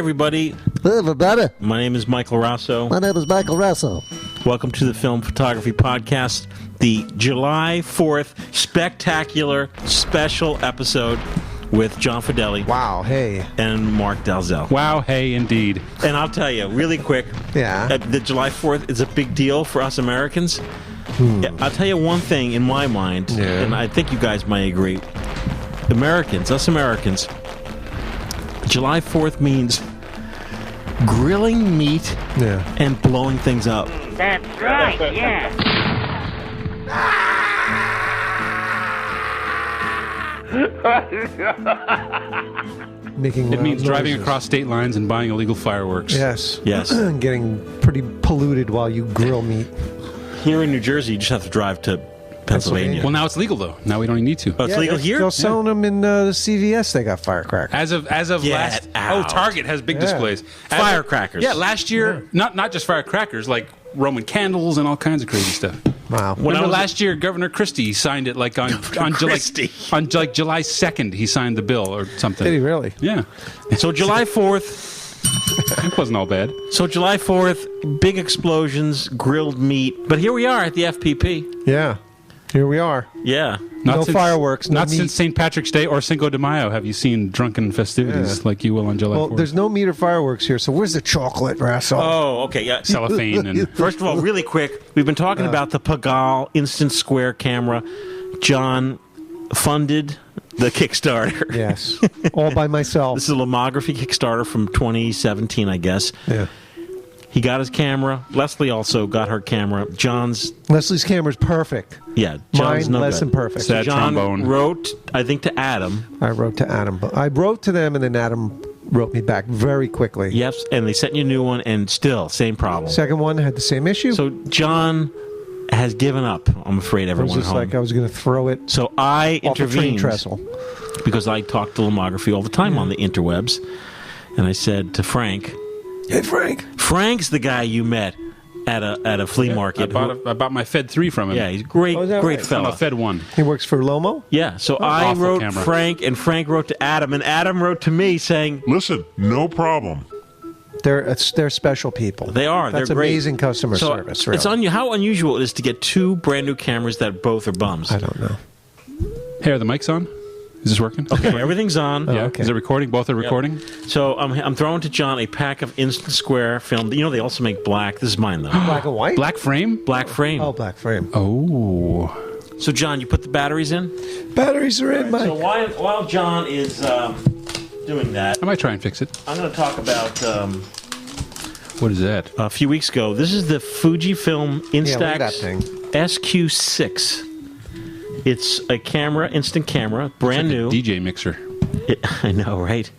everybody. Hey, everybody. My name is Michael Rosso. My name is Michael Rosso. Welcome to the Film Photography Podcast, the July 4th spectacular special episode with John Fedele. Wow, hey. And Mark Dalzell. Wow, hey, indeed. And I'll tell you, really quick, the July 4th is a big deal for us Americans. Yeah, I'll tell you one thing in my mind, and I think you guys might agree. Us Americans, July 4th means grilling meat and blowing things up. That's right, yeah. It means driving across state lines and buying illegal fireworks. Yes. Getting pretty polluted while you grill meat. Here in New Jersey, you just have to drive to Pennsylvania. Well, now it's legal, though. Now we don't need to. Oh, it's legal here? They're selling them in the CVS. They got firecrackers. As of last... out. Oh, Target has big displays. Firecrackers. Last year, not just firecrackers, like Roman candles and all kinds of crazy stuff. Wow. Remember last year, Governor Christie signed it like on July 2nd. He signed the bill or something. Did he really? Yeah. So July 4th... It wasn't all bad. So July 4th, big explosions, grilled meat. But here we are at the FPP. Yeah. Here we are. Yeah. No fireworks. Not since St. Patrick's Day or Cinco de Mayo have you seen drunken festivities like you will on July 4th. Well, there's no meat or fireworks here, so where's the chocolate, Russell? Oh, okay, yeah. Cellophane. And First of all, really quick, we've been talking about the Pigalle Instant Square Camera. John funded the Kickstarter. Yes. All by myself. This is a Lomography Kickstarter from 2017, I guess. Yeah. He got his camera. Leslie also got her camera. Leslie's camera's perfect. Yeah, John's mine less than perfect. So Sad John trombone. wrote, I think, to Adam. I wrote to Adam. I wrote to them, and then Adam wrote me back very quickly. Yes, and they sent you a new one, and still, same problem. Second one had the same issue. So John has given up, I'm afraid, I was everyone just at home. like I was going to throw it So I off a train intervened trestle. because I talk to Lomography all the time on the interwebs, and I said to Frank, Hey, Frank. Frank's the guy you met at a flea market. I bought my Fed 3 from him. Yeah, he's a great, Oh, is that great right? I'm fella. a Fed 1. He works for Lomo? Yeah, so I awful wrote camera. Frank, and Frank wrote to Adam, and Adam wrote to me saying, Listen, no problem. They're special people. they are. That's they're great. amazing customer So service. Really. It's how unusual it is to get two brand new cameras that both are bums. I don't know. Hey, are the mics on? Is this working? Okay, everything's on. Yeah. okay. Is it recording? Both are recording? So I'm throwing to John a pack of Instant Square film. You know they also make black. This is mine though. Black and white? Black frame? Black frame. Oh, black frame. Oh. So John, you put the batteries in. Batteries are in, Mike. So while John is doing that, I might try and fix it. I'm going to talk about What is that? a few weeks ago. This is the Fujifilm Yeah, look at that Instax thing. SQ6. It's a camera, instant camera, brand new. DJ mixer. I know, right?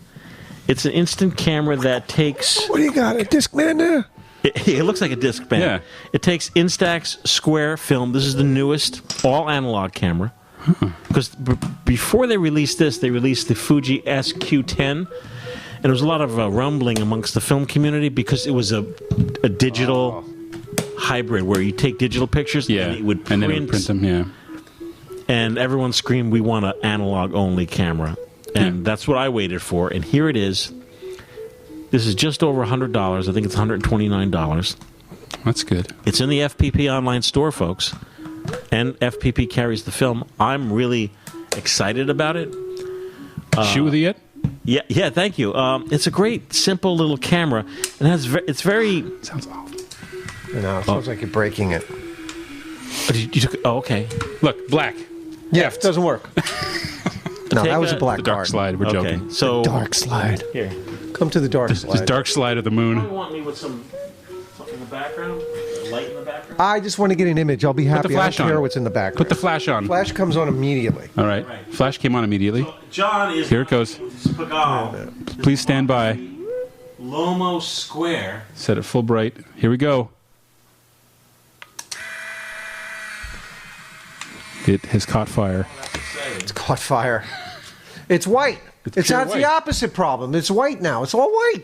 It's an instant camera that takes. What do you got? A Discman there? It looks like a disc band. Yeah. It takes Instax Square film. This is the newest all analog camera. Because before they released this, they released the Fuji SQ10, and there was a lot of rumbling amongst the film community because it was a digital hybrid where you take digital pictures Yeah. and it would print, then it would print them, yeah. and everyone screamed, "We want an analog only camera," and that's what I waited for. And here it is. This is just over $100. I think it's $129. That's good. It's in the FPP online store, folks, and FPP carries the film. I'm really excited about it. Shoot with it yet? Yeah. Thank you. It's a great, simple little camera, and it's very. Sounds awful. You know, it sounds like you're breaking it. You took. Oh, okay. Look, black. Yeah, it doesn't work. No, Take that was a- a black The dark card. slide. We're Okay. joking. So Dark slide. here. Come to the dark The slide. dark slide of the You moon. want me with something in the background? Light in the background? I just want to get an image. I'll be happy. the flash I don't care on. what's in the background. Put the flash on. Flash comes on immediately. All right. Right. Flash came on immediately. John is. Here it goes. Pigalle. Please stand by. Lomo Square. Set it full bright. Here we go. It has caught fire. It's caught fire. It's white. It's pure that's white. the opposite problem. It's white now. It's all white.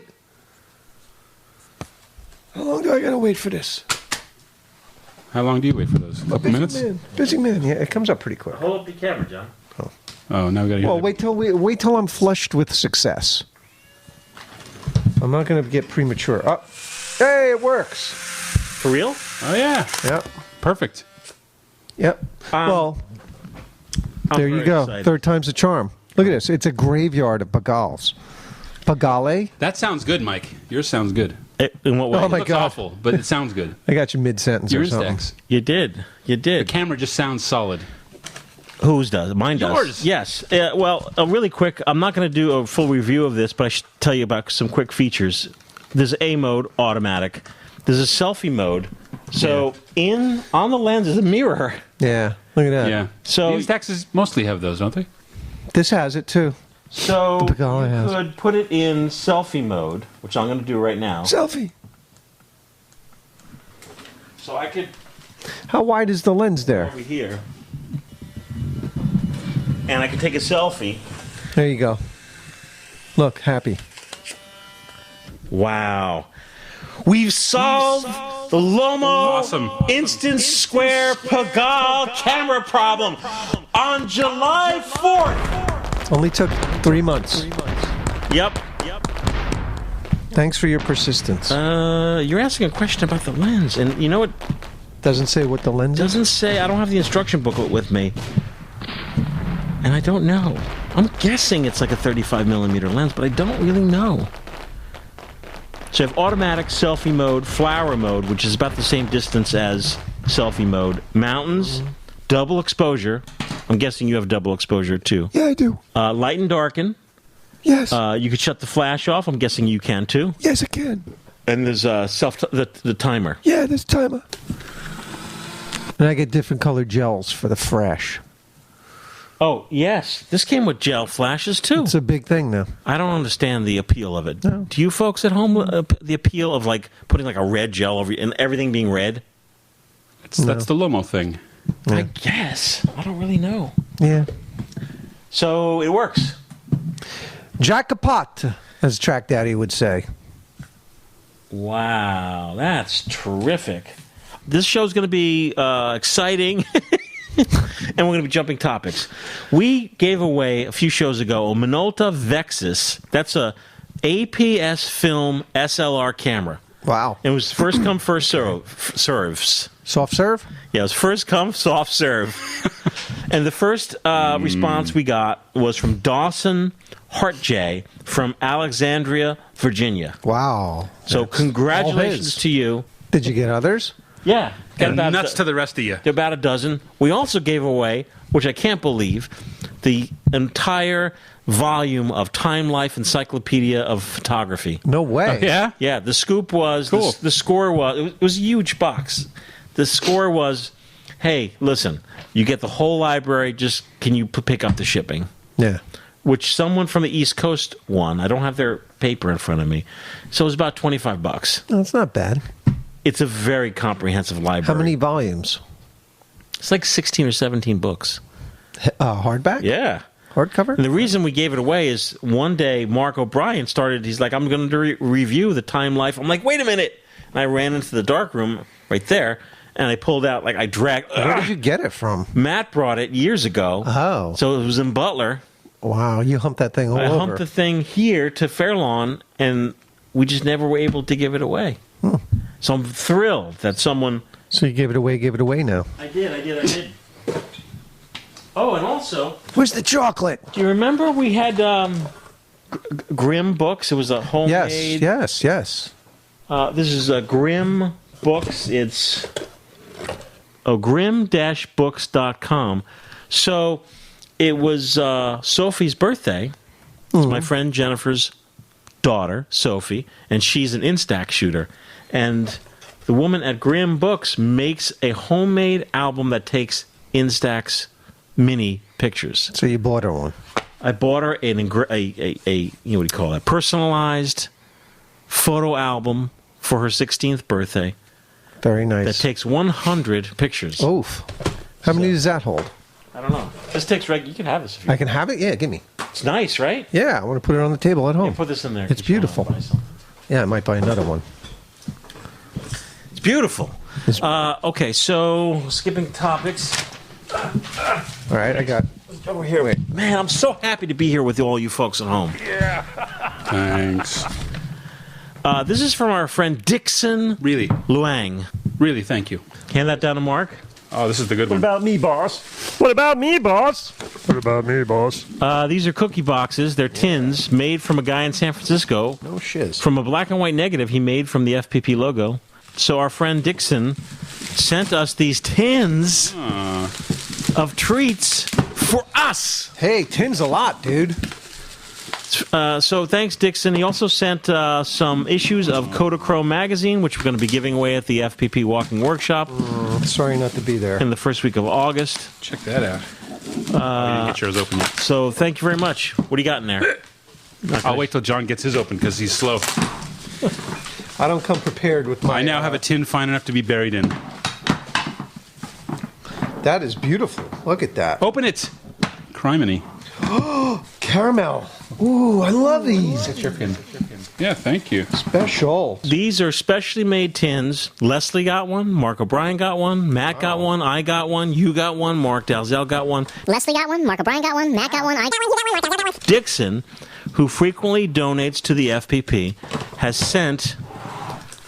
How long do I gotta wait for this? How long do you wait for those? A couple minutes? Busy man. Yeah, it comes up pretty quick. Hold up the camera, John. Oh, now we got to hear Well, that. wait till I'm flushed with success. I'm not going to get premature. Oh, hey, it works. For real? Oh, yeah. Yep. Perfect. Yep. Well, I'm there you very go. excited. Third time's a charm. Look at this. It's a graveyard of Pigalles. Pigalle? That sounds good, Mike. Yours sounds good. In what way? Oh, my It looks God. awful, but it sounds good. I got you mid-sentence Your or something. Instax. You did. You The did. camera just sounds solid. Whose does? Mine does. Yours. Yes. Well, really quick, I'm not going to do a full review of this, but I should tell you about some quick features. There's A mode, automatic. There's a selfie mode. So on the lens is a mirror. Yeah. Look at that. Yeah. So- the Instaxes mostly have those, don't they? This has it, too. So The Pigalle you has. could put it in selfie mode, which I'm going to do right now. Selfie. So I could How wide is the lens there? over here, and I can take a selfie. There you go. Look, happy. Wow. We've solved the Lomo'Instant Square Pigalle Camera problem on July 4th. Only took 3 months. Yep. Thanks for your persistence. You're asking a question about the lens, and you know what? Doesn't say what the lens is. Doesn't say. I don't have the instruction booklet with me, and I don't know. I'm guessing it's like a 35 millimeter lens, but I don't really know. So you have automatic, selfie mode, flower mode, which is about the same distance as selfie mode. Mountains, double exposure. I'm guessing you have double exposure too. Yeah, I do. Light and darken. Yes. You could shut the flash off. I'm guessing you can too. Yes, I can. And there's the timer. Yeah, there's timer. And I get different colored gels for the fresh. Oh yes, this came with gel flashes too. It's a big thing now. I don't understand the appeal of it. No. Do you folks at home the appeal of like putting like a red gel over and everything being red? That's the Lomo thing. Yeah. I guess. I don't really know. Yeah. So it works. Jackpot, as Track Daddy would say. Wow, that's terrific. This show's going to be exciting, and we're going to be jumping topics. We gave away a few shows ago a Minolta Vexus. That's a APS film SLR camera. Wow. It was first come, first serves. Soft serve? Yeah, it was first come, soft serve. And the first response we got was from Dawson Hartjay from Alexandria, Virginia. Wow. So That's all congratulations his. to you. Did you get others? Yeah. And nuts to the rest of you. There are about a dozen. We also gave away, which I can't believe, the entire volume of Time Life Encyclopedia of Photography. No way. Yeah? Yeah, the scoop was, Cool. the score was, it was a huge box. The score was, hey, listen, you get the whole library, just can you pick up the shipping? Yeah. Which someone from the East Coast won. I don't have their paper in front of me. So it was about $25. No, it's not bad. It's a very comprehensive library. How many volumes? It's like 16 or 17 books. Hardback? Yeah. Hardcover? And the reason we gave it away is one day Mark O'Brien started, he's like, I'm going to review the Time Life. I'm like, wait a minute. And I ran into the darkroom right there, and I pulled out, like I dragged. Where did you get it from? Matt brought it years ago. Oh. So it was in Butler. Wow, you humped that thing all I over. humped the thing here to Fairlawn, and we just never were able to give it away. So I'm thrilled that someone... So you gave it away now. I did. Oh, and also... Where's the chocolate? Do you remember we had Grimm books? It was a homemade... Yes. This is Grimm Books. It's grimm-books.com. So it was Sophie's birthday. It's my friend Jennifer's daughter, Sophie, and she's an Instax shooter. And the woman at Grimm Books makes a homemade album that takes Instax mini pictures. So you bought her one. I bought her a what do you call that? Personalized photo album for her 16th birthday. Very nice. That takes 100 pictures. Oof. How many does that hold? I don't know. This takes you can have this. If you I can have it? Yeah, give me. It's nice, right? Yeah, I want to put it on the table at Yeah, home. put this in there. It's beautiful. Yeah, I might buy another one. It's beautiful. Okay, so skipping topics. All right, I got... Over here. Wait. Man, I'm so happy to be here with all you folks at home. Thanks. This is from our friend Dixon Really? Luang. Really, thank you. Hand that down to Mark. Oh, this is the good one. What about me, boss? What about me, boss? What about me, boss? These are cookie boxes. They're tins made from a guy in San Francisco. No shiz. From a black and white negative he made from the FPP logo. So our friend Dixon sent us these tins of treats for us. Hey, tin's a lot, dude. So thanks, Dixon. He also sent some issues of Kodachrome magazine, which we're going to be giving away at the FPP Walking Workshop. Sorry not to be there. In the first week of August. Check that out. You didn't get yours open yet. So thank you very much. What do you got in there? Okay. I'll wait till John gets his open because he's slow. I don't come prepared with my... I now have a tin fine enough to be buried in. That is beautiful. Look at that. Open it! Criminy. Caramel. Ooh, I love these. That's your pin. Yeah, thank you. Special. These are specially made tins. Leslie got one. Mark O'Brien got one. Matt got one. I got one. You got one. Mark Dalzell got one. Leslie got one. Mark O'Brien got one. Matt got one. I got one. Dixon, who frequently donates to the FPP, has sent...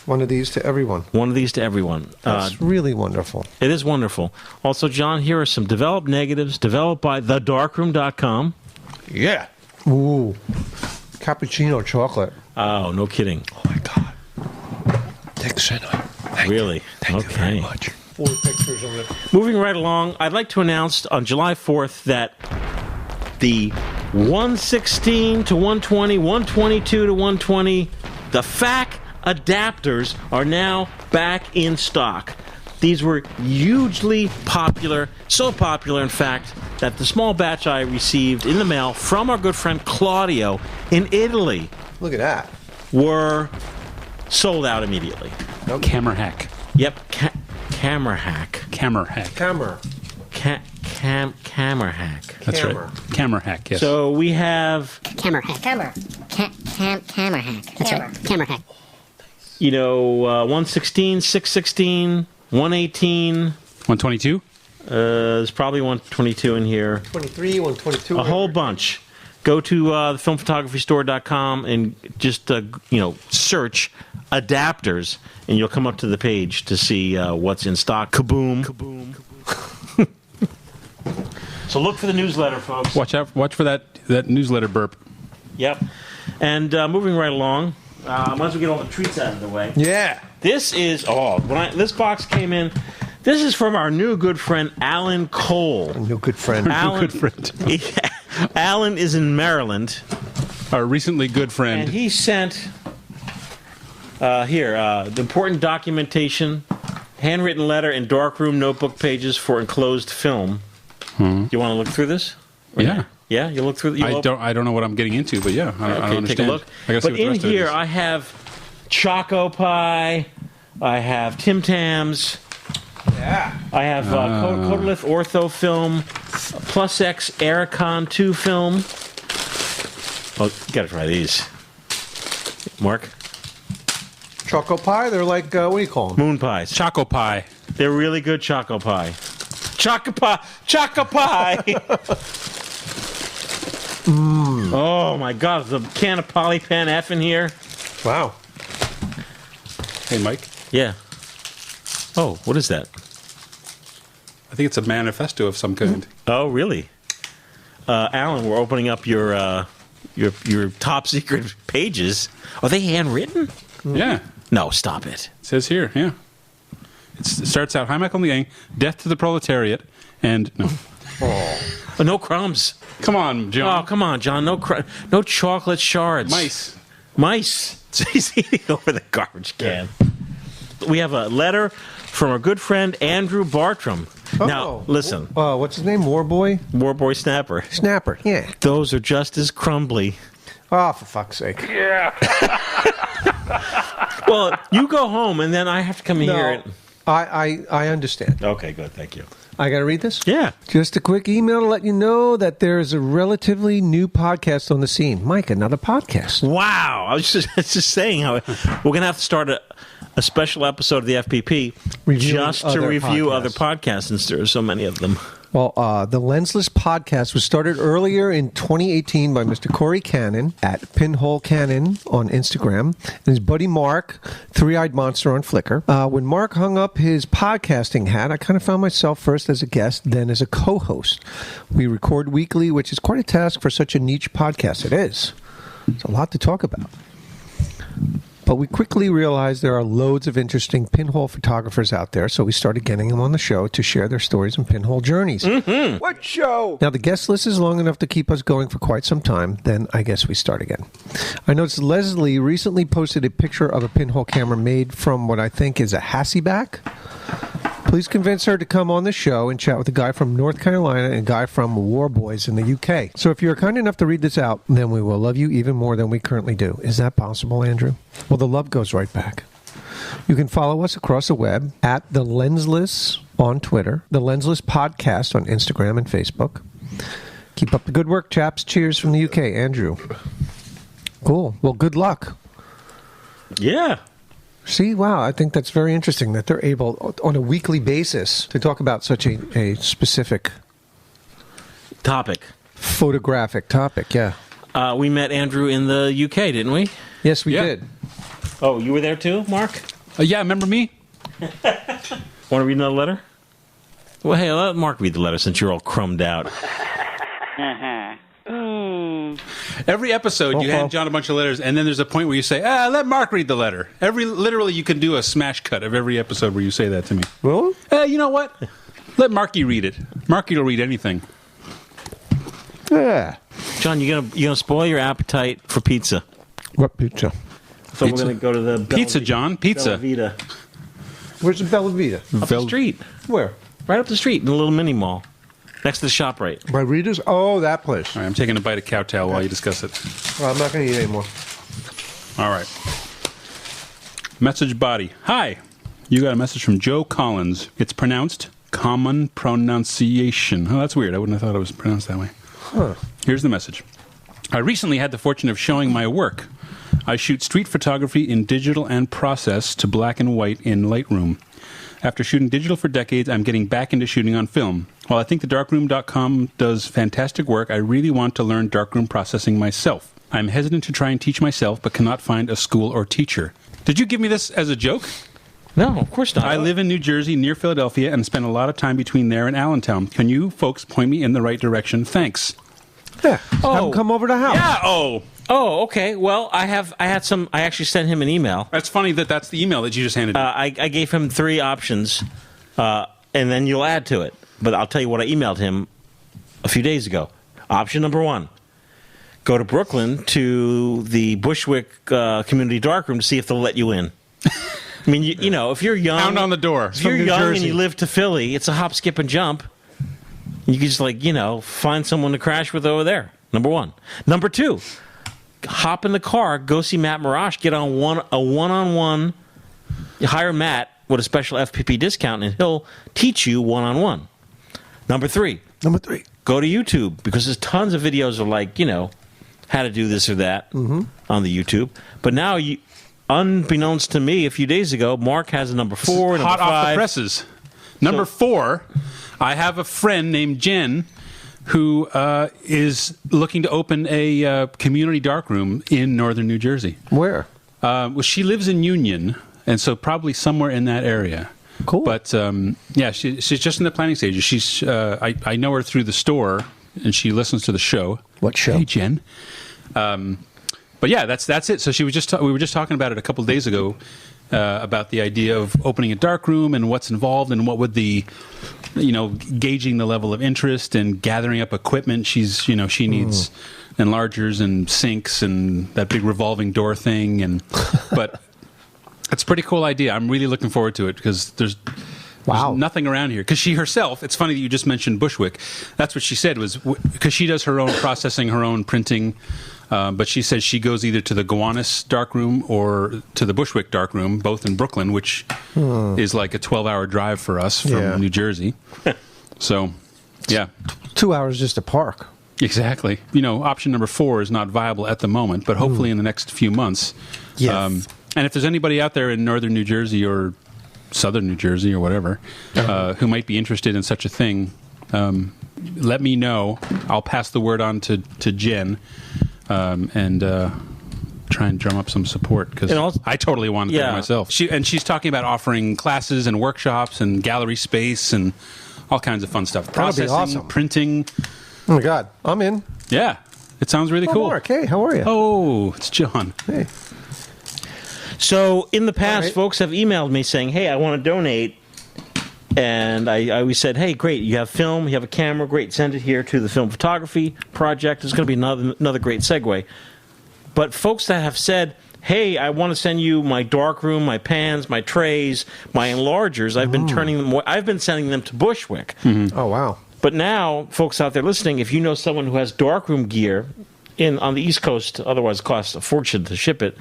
one of these to everyone. One of these to everyone. That's really wonderful. It is wonderful. Also, John, here are some developed negatives developed by thedarkroom.com. Yeah. Ooh. Cappuccino chocolate. Oh, no kidding. Oh, my God. Dixon. Really? Thank you very much. 4 pictures of it. Moving right along, I'd like to announce on July 4th that the 116 to 120, 122 to 120, the FAC adapters are now back in stock. These were hugely popular, so popular, in fact, that the small batch I received in the mail from our good friend Claudio in Italy Look at that. were sold out immediately. Camera hack. Yep, camera hack. Camera hack. Camera. Camera hack. That's right. Camera hack, yes. So we have... Camera hack. Camera hack. That's right. Camera hack. 116, 616, 118. 122? There's probably 122 in here. 23, 122. A whole bunch. Go to thefilmphotographystore.com and just search adapters, and you'll come up to the page to see what's in stock. Kaboom! So look for the newsletter, folks. Watch for that newsletter burp. Yep. And moving right along, might as well get all the treats out of the way. Yeah. This is this box came in. This is from our new good friend Alan Cole. A new good friend. Good friend. Alan is in Maryland. Our recently good friend. And he sent the important documentation, handwritten letter, and darkroom notebook pages for enclosed film. Do you want to look through this? Yeah. Yeah, you look through. I don't know what I'm getting into, but yeah, I understand. Take a look. But in here, I have Choco Pie. I have Tim Tams. Yeah. I have Kodalith Ortho film, Plus X Aerocon 2 film. Oh, you gotta try these. Mark? Choco pie? They're like, what do you call them? Moon pies. Choco Pie. They're really good Choco Pie. Choco Pie! Choco Pie! Oh my God, there's a can of Polypan F in here. Wow. Hey, Mike. Yeah. Oh, what is that? I think it's a manifesto of some kind. Oh, really? Alan, we're opening up your top secret pages. Are they handwritten? Yeah. No, stop it. It says here, yeah. It starts out, "Hi, Michael Liang, death to the proletariat," and no. Oh, no crumbs. Come on, John. Oh, come on, John. No chocolate shards. Mice. It's easy to go over the garbage can. We have a letter from our good friend Andrew Bartram. Oh. Now, listen. What's his name? Warboy? Warboy Snapper. Snapper, yeah. Those are just as crumbly. Oh, for fuck's sake. Yeah. Well, you go home, and then I have to come here. And... I understand. Okay, good. Thank you. I got to read this? Yeah. Just a quick email to let you know that there's a relatively new podcast on the scene. Mike, another podcast. Wow. I was just saying how we're going to have to start a special episode of the FPP just to review other podcasts, since there are so many of them. Well, the Lensless podcast was started earlier in 2018 by Mr. Corey Cannon at Pinhole Cannon on Instagram and his buddy Mark, Three-Eyed Monster on Flickr. When Mark hung up his podcasting hat, I kind of found myself first as a guest, then as a co-host. We record weekly, which is quite a task for such a niche podcast. It is. It's a lot to talk about. But we quickly realized there are loads of interesting pinhole photographers out there, so we started getting them on the show to share their stories and pinhole journeys. Mm-hmm. What show? Now, the guest list is long enough to keep us going for quite some time, then I guess we start again. I noticed Leslie recently posted a picture of a pinhole camera made from what I think is a Hasselback. Please convince her to come on the show and chat with a guy from North Carolina and a guy from War Boys in the UK. So if you're kind enough to read this out, then we will love you even more than we currently do. Is that possible, Andrew? Well, the love goes right back. You can follow us across the web at The Lensless on Twitter, The Lensless Podcast on Instagram and Facebook. Keep up the good work, chaps. Cheers from the UK, Andrew. Cool. Well, good luck. Yeah. See, wow, I think that's very interesting that they're able, on a weekly basis, to talk about such a specific topic. Photographic topic, yeah. We met Andrew in the UK, didn't we? Yes, we did. Oh, you were there too, Mark? Yeah, remember me? Want to read another letter? Well, hey, let Mark read the letter since you're all crumbed out. Every episode, you hand John a bunch of letters, and then there's a point where you say, let Mark read the letter. Literally, you can do a smash cut of every episode where you say that to me. Well? You know what? Let Marky read it. Marky will read anything. Yeah. John, you're gonna spoil your appetite for pizza. What pizza? So we're gonna go to the pizza, John. Pizza. Bella Vita. Where's the Bella Vita? Up the street. Where? Right up the street in the little mini mall. Next to the ShopRite. By Rita's? Oh, that place. All right, I'm taking a bite of kowtow while you discuss it. Well, I'm not going to eat anymore. All right. Message body. Hi. You got a message from Joe Collins. It's pronounced common pronunciation. Oh, that's weird. I wouldn't have thought it was pronounced that way. Huh. Here's the message. I recently had the fortune of showing my work. I shoot street photography in digital and process to black and white in Lightroom. After shooting digital for decades, I'm getting back into shooting on film. While I think the darkroom.com does fantastic work, I really want to learn darkroom processing myself. I'm hesitant to try and teach myself, but cannot find a school or teacher. Did you give me this as a joke? No, of course not. I live in New Jersey, near Philadelphia, and spend a lot of time between there and Allentown. Can you folks point me in the right direction? Thanks. Yeah. Have them come over to the house. Yeah. Oh, okay. Well, I actually sent him an email. That's funny that's the email that you just handed me. I gave him 3 options, and then you'll add to it. But I'll tell you what I emailed him a few days ago. Option number 1, go to Brooklyn to the Bushwick Community Darkroom to see if they'll let you in. I mean, you know, if you're young... Pound on the door. If you're young and you live to Philly, it's a hop, skip, and jump. You can just, find someone to crash with over there. Number 1. Number 2, hop in the car, go see Matt Marash, get on a one-on-one, hire Matt with a special FPP discount, and he'll teach you one-on-one. Number 3, go to YouTube, because there's tons of videos of, how to do this or that on the YouTube. But now, unbeknownst to me, a few days ago, Mark has a number 4, number 5. Hot off the presses. Number 4, I have a friend named Jen who is looking to open a community darkroom in northern New Jersey. Where? Well, she lives in Union, and so probably somewhere in that area. Cool. But, she's just in the planning stages. She's I know her through the store, and she listens to the show. What show? Hey, Jen. But, yeah, that's it. So we were just talking about it a couple of days ago, about the idea of opening a darkroom and what's involved and what would the, gauging the level of interest and gathering up equipment. She needs enlargers and sinks and that big revolving door thing. But it's a pretty cool idea. I'm really looking forward to it because there's nothing around here. Because she herself, it's funny that you just mentioned Bushwick. That's what she said was because she does her own processing, her own printing. But she says she goes either to the Gowanus darkroom or to the Bushwick darkroom, both in Brooklyn, which is like a 12-hour drive for us from New Jersey. So, yeah. 2 hours just to park. Exactly. Option number 4 is not viable at the moment, but hopefully in the next few months. Yes. And if there's anybody out there in northern New Jersey or southern New Jersey or whatever who might be interested in such a thing, let me know. I'll pass the word on to Jen and try and drum up some support because I totally want to do it myself. She's talking about offering classes and workshops and gallery space and all kinds of fun stuff. Processing, awesome. Printing. Oh my God, I'm in. Yeah, it sounds really cool. Mark, hey, how are you? Oh, it's John. Hey. So in the past, folks have emailed me saying, "Hey, I want to donate." And I always said, hey, great, you have film, you have a camera, great, send it here to the film photography project. It's going to be another great segue. But folks that have said, hey, I want to send you my darkroom, my pans, my trays, my enlargers, I've been sending them to Bushwick. Mm-hmm. Oh, wow. But now, folks out there listening, if you know someone who has darkroom gear on the East Coast, otherwise it costs a fortune to ship it,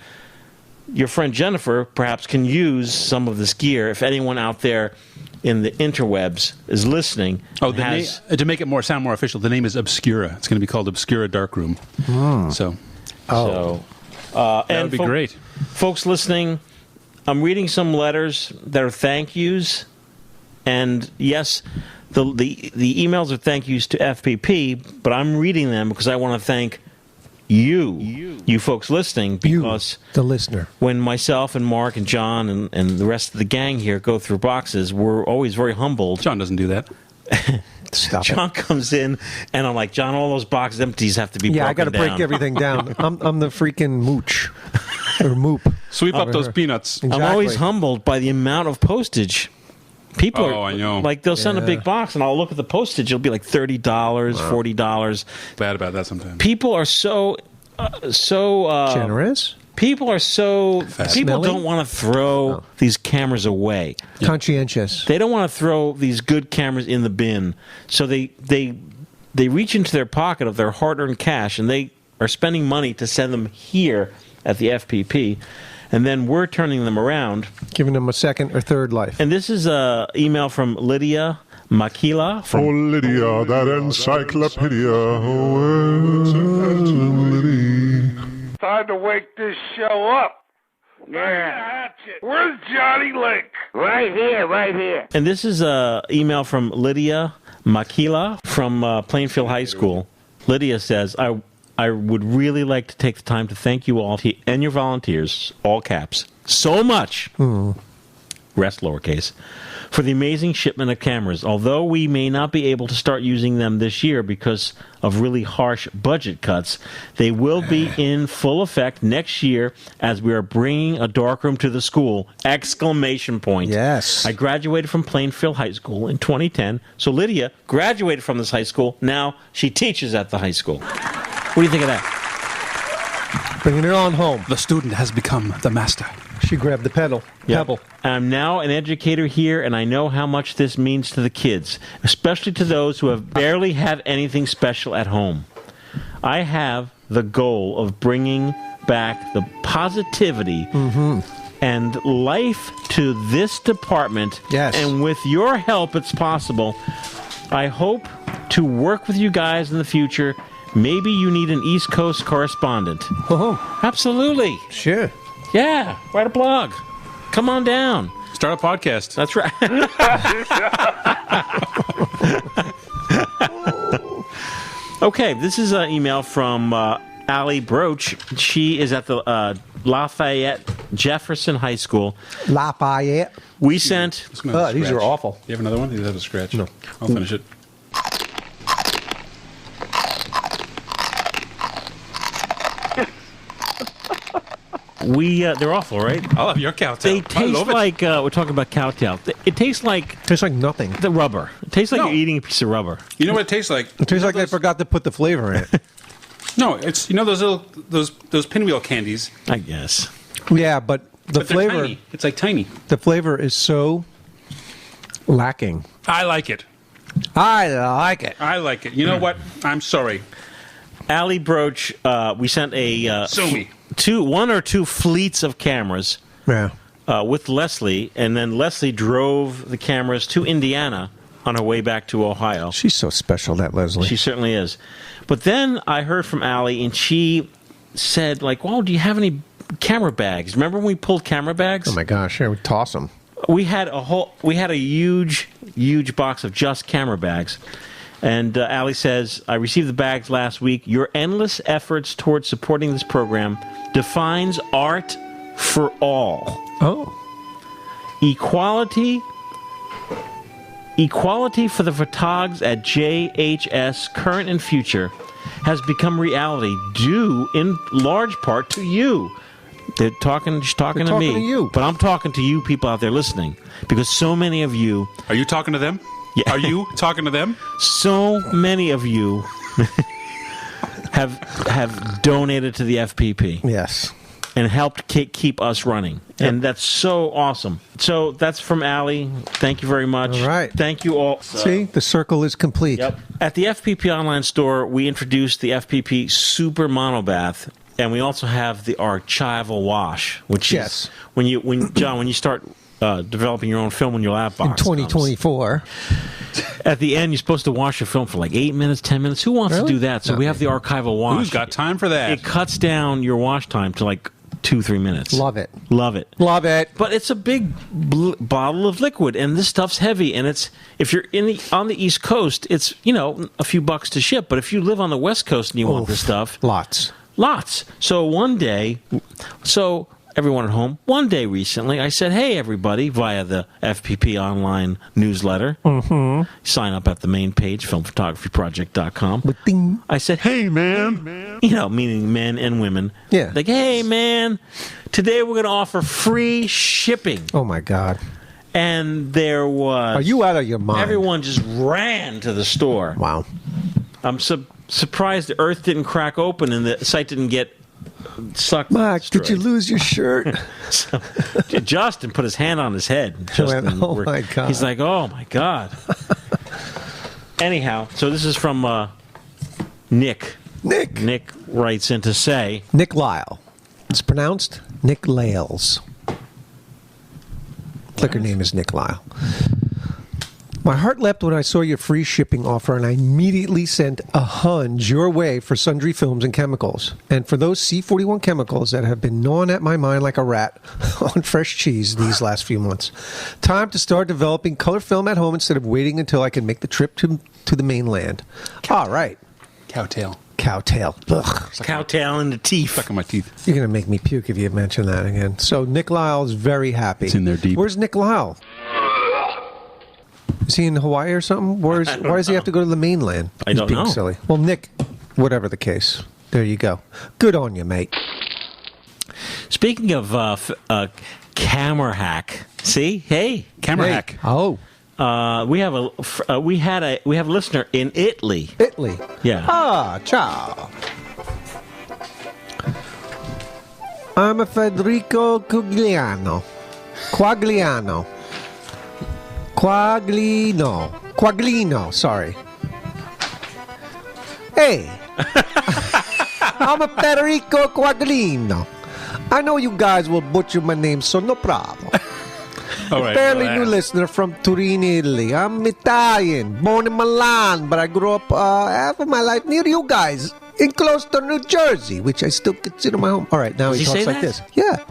your friend Jennifer perhaps can use some of this gear if anyone out there in the interwebs is listening. Oh, to make it sound more official, the name is Obscura. It's going to be called Obscura Darkroom. That would be great. Folks listening, I'm reading some letters that are thank yous, and yes, the emails are thank yous to FPP, but I'm reading them because I want to thank you folks listening, because the listener, when myself and Mark and John and the rest of the gang here go through boxes, we're always very humbled. John doesn't do that. John comes in and I'm like, John, all those boxes empties have to be broken down. I got to break everything down. I'm the freaking mooch or moop. Sweep up those peanuts. Exactly. I'm always humbled by the amount of postage. People I know. Like, they'll send a big box, and I'll look at the postage. It'll be like $30, $40. Bad about that sometimes. People are so generous. People are so... People don't want to throw these cameras away. Conscientious. They don't want to throw these good cameras in the bin. So they reach into their pocket of their hard-earned cash, and they are spending money to send them here at the FPP. And then we're turning them around. Giving them a second or third life. And this is an email from Lydia Makila. Oh, Lydia, that encyclopedia. Oh, Lydia. Time to wake this show up. Yeah. Where's Johnny Link? Right here. And this is an email from Lydia Makila from Plainfield High School. Lydia says, I would really like to take the time to thank you all and your volunteers, all caps, so much, rest lowercase, for the amazing shipment of cameras. Although we may not be able to start using them this year because of really harsh budget cuts, they will be in full effect next year as we are bringing a darkroom to the school! ! Yes. I graduated from Plainfield High School in 2010, so Lydia graduated from this high school. Now she teaches at the high school. What do you think of that? Bringing it on home. The student has become the master. She grabbed the pebble. I'm now an educator here, and I know how much this means to the kids, especially to those who barely have anything special at home. I have the goal of bringing back the positivity and life to this department. Yes. And with your help, it's possible. I hope to work with you guys in the future. Maybe you need an East Coast correspondent. Oh, absolutely. Sure. Yeah, write a blog. Come on down. Start a podcast. That's right. Okay, this is an email from Allie Broach. She is at the Lafayette Jefferson High School. Lafayette. We sent... these are awful. You have another one? These have a scratch. No. I'll finish it. They're awful, right? I love your cowtail. They taste like we're talking about cowtail. It tastes like nothing. The rubber. It tastes like you're eating a piece of rubber. You know what it tastes like? It tastes like they forgot to put the flavor in it. No, it's those pinwheel candies. I guess. Yeah, but flavor. Tiny. It's like tiny. The flavor is so lacking. I like it. I like it. I like it. You know what? I'm sorry. Allie Broach, we sent one or two fleets of cameras with Leslie, and then Leslie drove the cameras to Indiana on her way back to Ohio. She's so special, that Leslie. She certainly is. But then I heard from Allie, and she said, like, well, do you have any camera bags? Remember when we pulled camera bags? Oh, my gosh. Yeah, we toss them. We had a huge box of just camera bags. And Ali says, I received the bags last week. Your endless efforts towards supporting this program defines art for all. Oh. Equality for the photogs at JHS, current and future, has become reality due in large part to you. They're talking to me. To you. But I'm talking to you people out there listening, because so many of you... Are you talking to them? Yeah. Are you talking to them? So many of you have donated to the FPP. Yes. And helped keep us running. Yep. And that's so awesome. So that's from Ali. Thank you very much. All right. Thank you all. See, the circle is complete. Yep. At the FPP online store, we introduced the FPP Super Mono Bath, and we also have the archival wash, which is when you start developing your own film on your lap box. In 2024. At the end, you're supposed to wash your film for like 8 minutes, 10 minutes. Who wants to do that? So we have the archival wash. Who's got time for that? It cuts down your wash time to like 2-3 minutes. Love it. Love it. Love it. But it's a big bottle of liquid, and this stuff's heavy. And it's if you're on the East Coast, it's a few bucks to ship. But if you live on the West Coast and you want this stuff, lots. So everyone at home, one day recently, I said, hey, everybody, via the FPP online newsletter. Mm-hmm. Sign up at the main page, filmphotographyproject.com. I said, hey, man. Meaning men and women. Yeah. Like, hey, man, today we're going to offer free shipping. Oh, my God. And there was... Are you out of your mind? Everyone just ran to the store. Wow. I'm surprised the earth didn't crack open and the site didn't get... sucked. Mark, did you lose your shirt? So, Justin put his hand on his head. Justin, oh, my God. He's like, oh, my God. Anyhow, so this is from Nick. Nick writes in to say... Nick Lyle. It's pronounced Nick Lales. Flickr name is Nick Lyle. My heart leapt when I saw your free shipping offer, and I immediately sent a hunch your way for sundry films and chemicals. And for those C41 chemicals that have been gnawing at my mind like a rat on fresh cheese these last few months. Time to start developing color film at home instead of waiting until I can make the trip to the mainland. All right. Cowtail. Ugh. Cowtail in the teeth. Stuck in my teeth. You're going to make me puke if you mention that again. So Nick Lyle is very happy. It's in there deep. Where's Nick Lyle? Is he in Hawaii or something? Why does he have to go to the mainland? I don't know. Silly. Well, Nick, whatever the case, there you go. Good on you, mate. Speaking of camera hack, see, hey, camera hack. Oh, we have a listener in Italy. Italy. Yeah. Ah, ciao. I'm a Federico Quagliano. Quaglino, sorry. Hey, I'm a Federico Quaglino. I know you guys will butcher my name, so no problem. All right, Fairly new listener from Turin, Italy. I'm Italian, born in Milan, but I grew up half of my life near you guys in Gloucester, New Jersey, which I still consider my home. All right, now he talks like this. Yeah.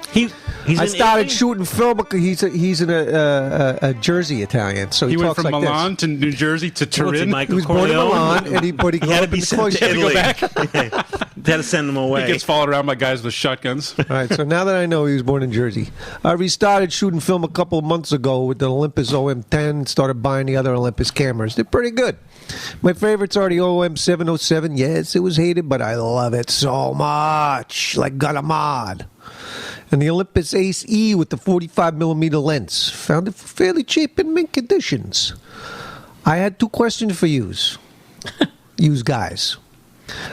I started shooting film because he's a Jersey Italian, so he talks like this. He went from Milan to New Jersey to Turin. He was born in Milan, and he grew up in the close. He had to go back. They had to send him away. He gets followed around by guys with shotguns. All right, so now that I know he was born in Jersey, I restarted shooting film a couple of months ago with the Olympus OM10, started buying the other Olympus cameras. They're pretty good. My favorites are the OM707. Yes, it was hated, but I love it so much. Like got a mod. And the Olympus Ace E with the 45mm lens. Found it fairly cheap in mint conditions. I had 2 questions for yous. Yous guys.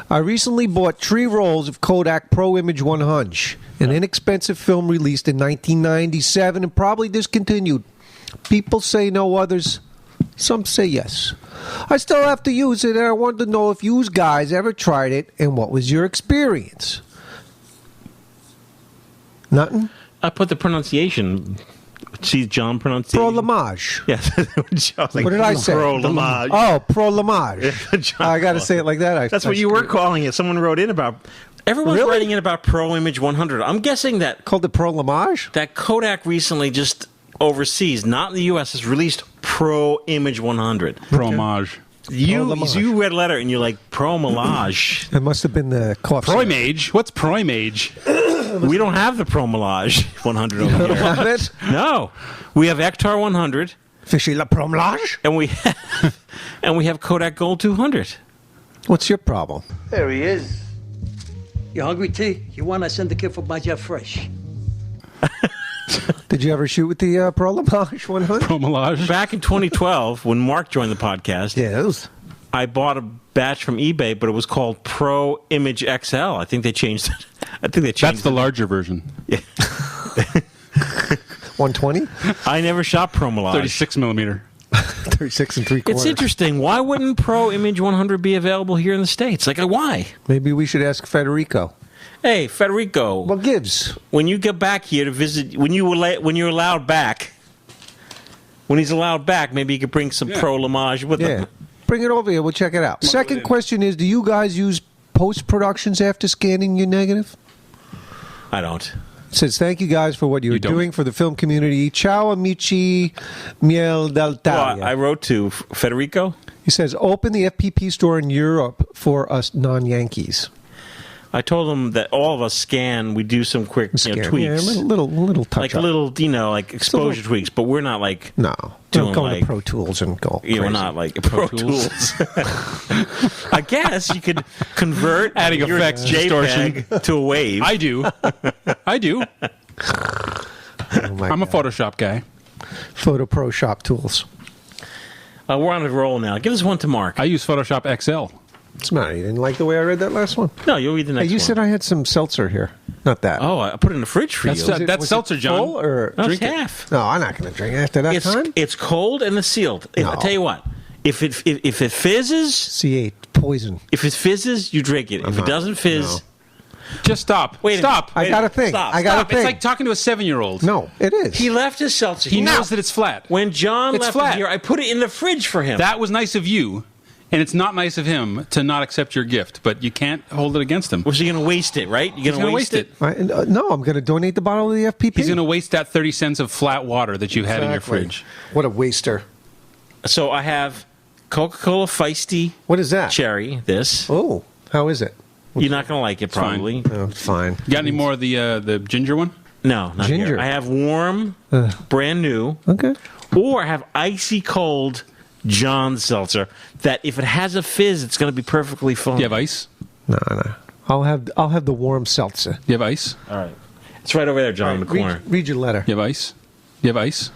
I recently bought 3 rolls of Kodak Pro Image 100, an inexpensive film released in 1997 and probably discontinued. People say no, others. Some say yes. I still have to use it, and I wanted to know if you guys ever tried it, and what was your experience? Nothing? I put the pronunciation. See John pronunciation? Pro Lamage. Yes. What did I say? Pro Lamage. Oh, Pro Lamage. I got to say it like that. That's what you were calling it. Someone wrote in about... Everyone's writing in about Pro Image 100. I'm guessing that... Called it Pro Lamage? That Kodak recently just overseas, not in the U.S., has released Pro Image 100. Pro Homage. You read a letter and you're like, Pro Millage. It must have been the coffee. Proimage? What's Proimage? We don't have the Pro Millage 100 over here. Got it? No. We have Ektar 100. Fishy la promlage? And we have Kodak Gold 200. What's your problem? There he is. You hungry, T? You want to send the kid for my jet fresh? Did you ever shoot with the Pro Millage 100? Pro Millage? Back in 2012, when Mark joined the podcast, Yes. I bought a batch from eBay, but it was called Pro Image XL. I think they changed it. That's the larger version. Yeah. 120? I never shot Pro Millage. 36 millimeter. 36 and 3/4. It's interesting. Why wouldn't Pro Image 100 be available here in the States? Like, why? Maybe we should ask Federico. Hey, Federico. What gives? When you get back here to visit, when you're allowed back, when he's allowed back, maybe he could bring some Pro Limage with him. Bring it over here. We'll check it out. Second question is, do you guys use post-productions after scanning your negative? I don't. It says, thank you guys for what you're doing for the film community. Ciao, amici, miel d'Altaria. Well, I wrote to Federico. He says, open the FPP store in Europe for us non-Yankees. I told him that all of us scan. We do some quick tweaks, yeah, little touch like up. little, like exposure tweaks. But we're not like doing going to Pro Tools and go. Yeah, we're not like Pro Tools. I guess you could convert adding effects, distortion to a wave. I do. I'm a Photoshop guy. Photo Pro Shop Tools. We're on a roll now. Give us one to Mark. I use Photoshop XL. What's the matter? You didn't like the way I read that last one? No, you'll read the next one. You said I had some seltzer here. Not that. Oh, I put it in the fridge for you. That's seltzer, John. Full or no, drink half. No, I'm not going to drink after that time. It's cold and it's sealed. I tell you what, if it fizzes, C8 poison. If it fizzes, you drink it. If it doesn't fizz, just stop. Stop. I got to think. I got to think. It's like talking to a 7-year-old. No, it is. He left his seltzer. He knows that it's flat. When John left it here, I put it in the fridge for him. That was nice of you. And it's not nice of him to not accept your gift, but you can't hold it against him. Well, so you're going to waste it, right? You're going to waste it? No, I'm going to donate the bottle of the FPP. He's going to waste that 30 cents of flat water that you had in your fridge. What a waster. So I have Coca-Cola Feisty. What is that? Cherry, this. Oh, how is it? You're not going to like it, probably. Fine. Oh, it's fine. You got any more of the ginger one? No, not ginger. Here. I have warm, brand new. Okay. Or I have icy cold John Seltzer that if it has a fizz, it's going to be perfectly fine. Do you have ice? No. I'll have the warm seltzer. Do you have ice? All right. It's right over there, John, in the corner. Read your letter. You have ice? Do you have ice?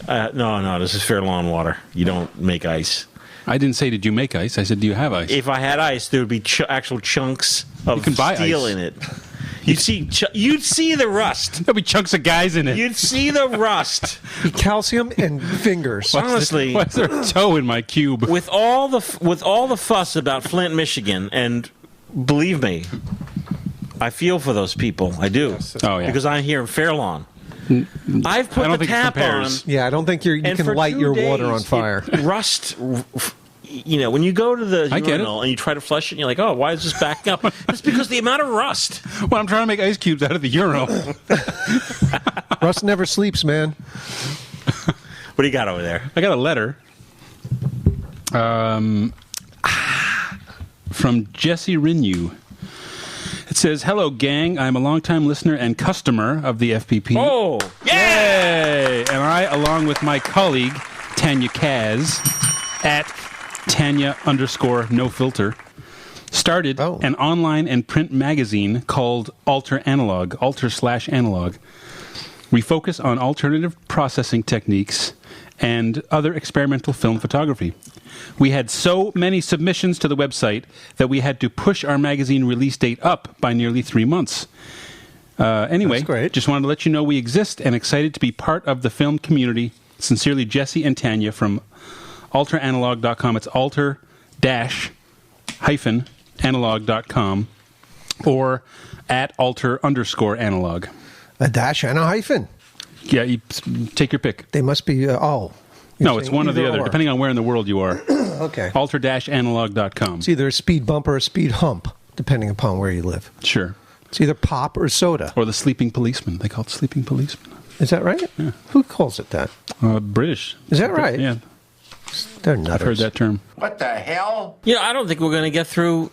No. This is Fair Lawn water. You don't make ice. I didn't say, did you make ice? I said, do you have ice? If I had ice, there would be actual chunks of steel in it. You'd see the rust. There'll be chunks of guys in it. You'd see the rust. Calcium and fingers. Honestly, why's there a toe in my cube? With all the fuss about Flint, Michigan, and believe me, I feel for those people. I do. Oh yeah. Because I'm here in Fair Lawn. I've put the tap on. Yeah, I don't think you can light your water on fire. Rust. When you go to the urinal and you try to flush it, and you're like, oh, why is this backing up? It's because the amount of rust. Well, I'm trying to make ice cubes out of the urinal. Rust never sleeps, man. What do you got over there? I got a letter from Jesse Renew. It says, hello, gang. I'm a longtime listener and customer of the FPP. Oh, yay! And I, along with my colleague, Tanya Kaz, at Tanya_NoFilter, started an online and print magazine called Alter/Analog. We focus on alternative processing techniques and other experimental film photography. We had so many submissions to the website that we had to push our magazine release date up by nearly 3 months. Anyway, just wanted to let you know we exist and excited to be part of the film community. Sincerely, Jesse and Tanya from alteranalog.com. It's alter-analog.com or at alter_analog. A dash and a hyphen. Yeah, you take your pick. They must be, no, it's one or the other, depending on where in the world you are. Okay. Alter-analog.com. It's either a speed bump or a speed hump, depending upon where you live. Sure. It's either pop or soda. Or the sleeping policeman. They call it sleeping policeman. Is that right? Yeah. Who calls it that? British. Is that right? Yeah. They're nutters. I've heard that term. What the hell? You know, I don't think we're going to get through.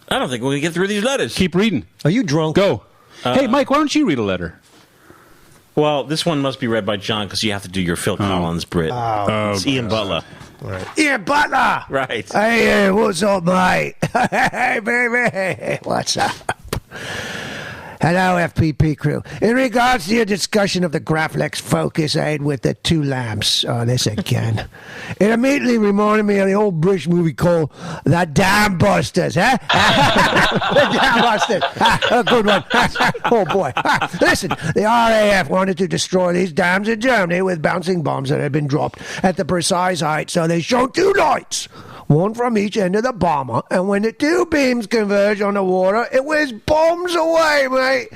I don't think we're going to get through these letters. Keep reading. Are you drunk? Go. Hey, Mike, why don't you read a letter? Well, this one must be read by John because you have to do your Phil Collins Brit. It's Ian Butler. Right. Ian Butler! Right. Hey, what's up, mate? Hey, baby. What's up? Hello, FPP crew. In regards to your discussion of the Graflex Focus aid with the two lamps, this again. It immediately reminded me of the old British movie called The Dam Busters, huh? The Dam Busters. A good one. Oh, boy. Listen, the RAF wanted to destroy these dams in Germany with bouncing bombs that had been dropped at the precise height, so they showed two lights. One from each end of the bomber, and when the two beams converge on the water, it whizzes bombs away, mate.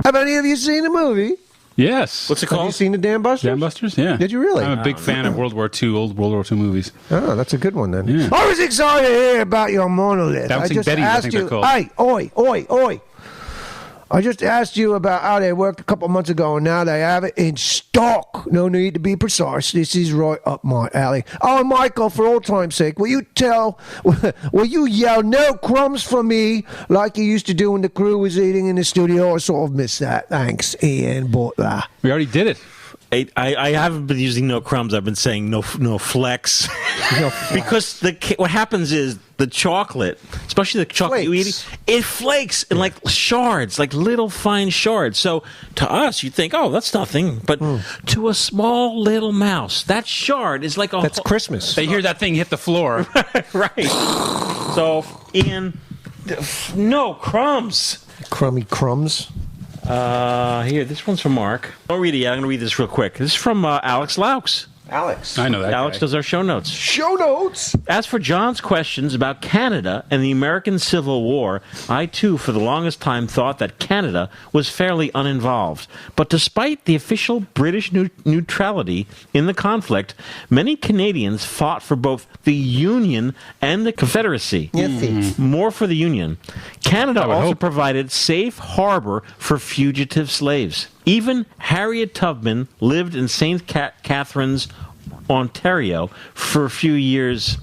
Have any of you seen the movie? Yes. What's it called? Have you seen the Dam Busters? Dam Busters? Yeah. Did you really? I'm a big fan of old World War II movies. Oh, that's a good one then. Yeah. I was excited to hear about your monolith. Bouncing Betties, I think they're called. Hey, oi. I just asked you about how they worked a couple months ago, and now they have it in stock. No need to be precise. This is right up my alley. Oh, Michael, for old time's sake, will you yell no crumbs for me like you used to do when the crew was eating in the studio? I sort of missed that. Thanks, Ian Butler. We already did it. I haven't been using no crumbs. I've been saying no flex. Because what happens is the chocolate, especially the chocolate you eat, it flakes in like shards, like little fine shards. So to us, you think, oh, that's nothing. But to a small little mouse, that shard is like a That's Christmas. They hear that thing hit the floor. Right. So, Ian, no crumbs. Crummy crumbs. Here, this one's from Mark. I'll read it yet. I'm going to read this real quick. This is from Alex Laux. Alex. I know that Alex guy. does our show notes. Show notes? As for John's questions about Canada and the American Civil War, I too, for the longest time, thought that Canada was fairly uninvolved. But despite the official British neutrality in the conflict, many Canadians fought for both the Union and the Confederacy. More for the Union. Canada also provided safe harbor for fugitive slaves. Even Harriet Tubman lived in St. Catharines, Ontario, for a few years.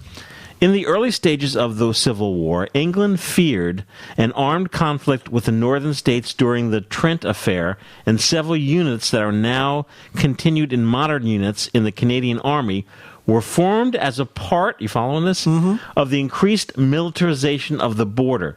In the early stages of the Civil War, England feared an armed conflict with the northern states during the Trent Affair, and several units that are now continued in modern units in the Canadian Army were formed as a part, you following this, of the increased militarization of the border.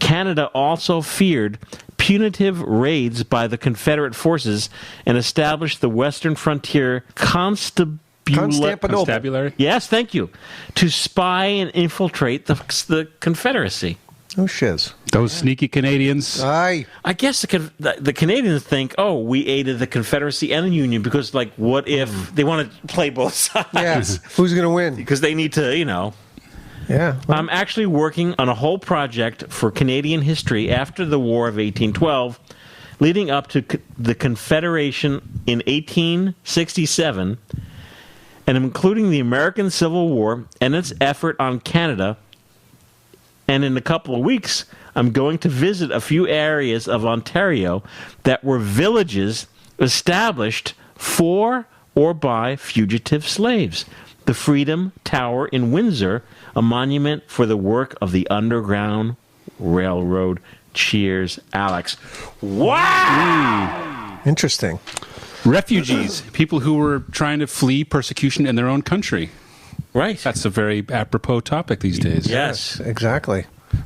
Canada also feared punitive raids by the Confederate forces and established the Western Frontier Constabulary? Yes, thank you. To spy and infiltrate the Confederacy. Oh, shiz. Those sneaky Canadians. Aye. I guess the Canadians think, oh, we aided the Confederacy and the Union because, like, what if they want to play both sides? Yes. Who's going to win? Because they need to, Yeah. I'm actually working on a whole project for Canadian history after the War of 1812, leading up to the Confederation in 1867, and including the American Civil War and its effort on Canada. And in a couple of weeks, I'm going to visit a few areas of Ontario that were villages established for or by fugitive slaves. The Freedom Tower in Windsor, a monument for the work of the Underground Railroad. Cheers, Alex. Wow! Interesting. Refugees, people who were trying to flee persecution in their own country. Right. That's a very apropos topic these days. Yes. Exactly.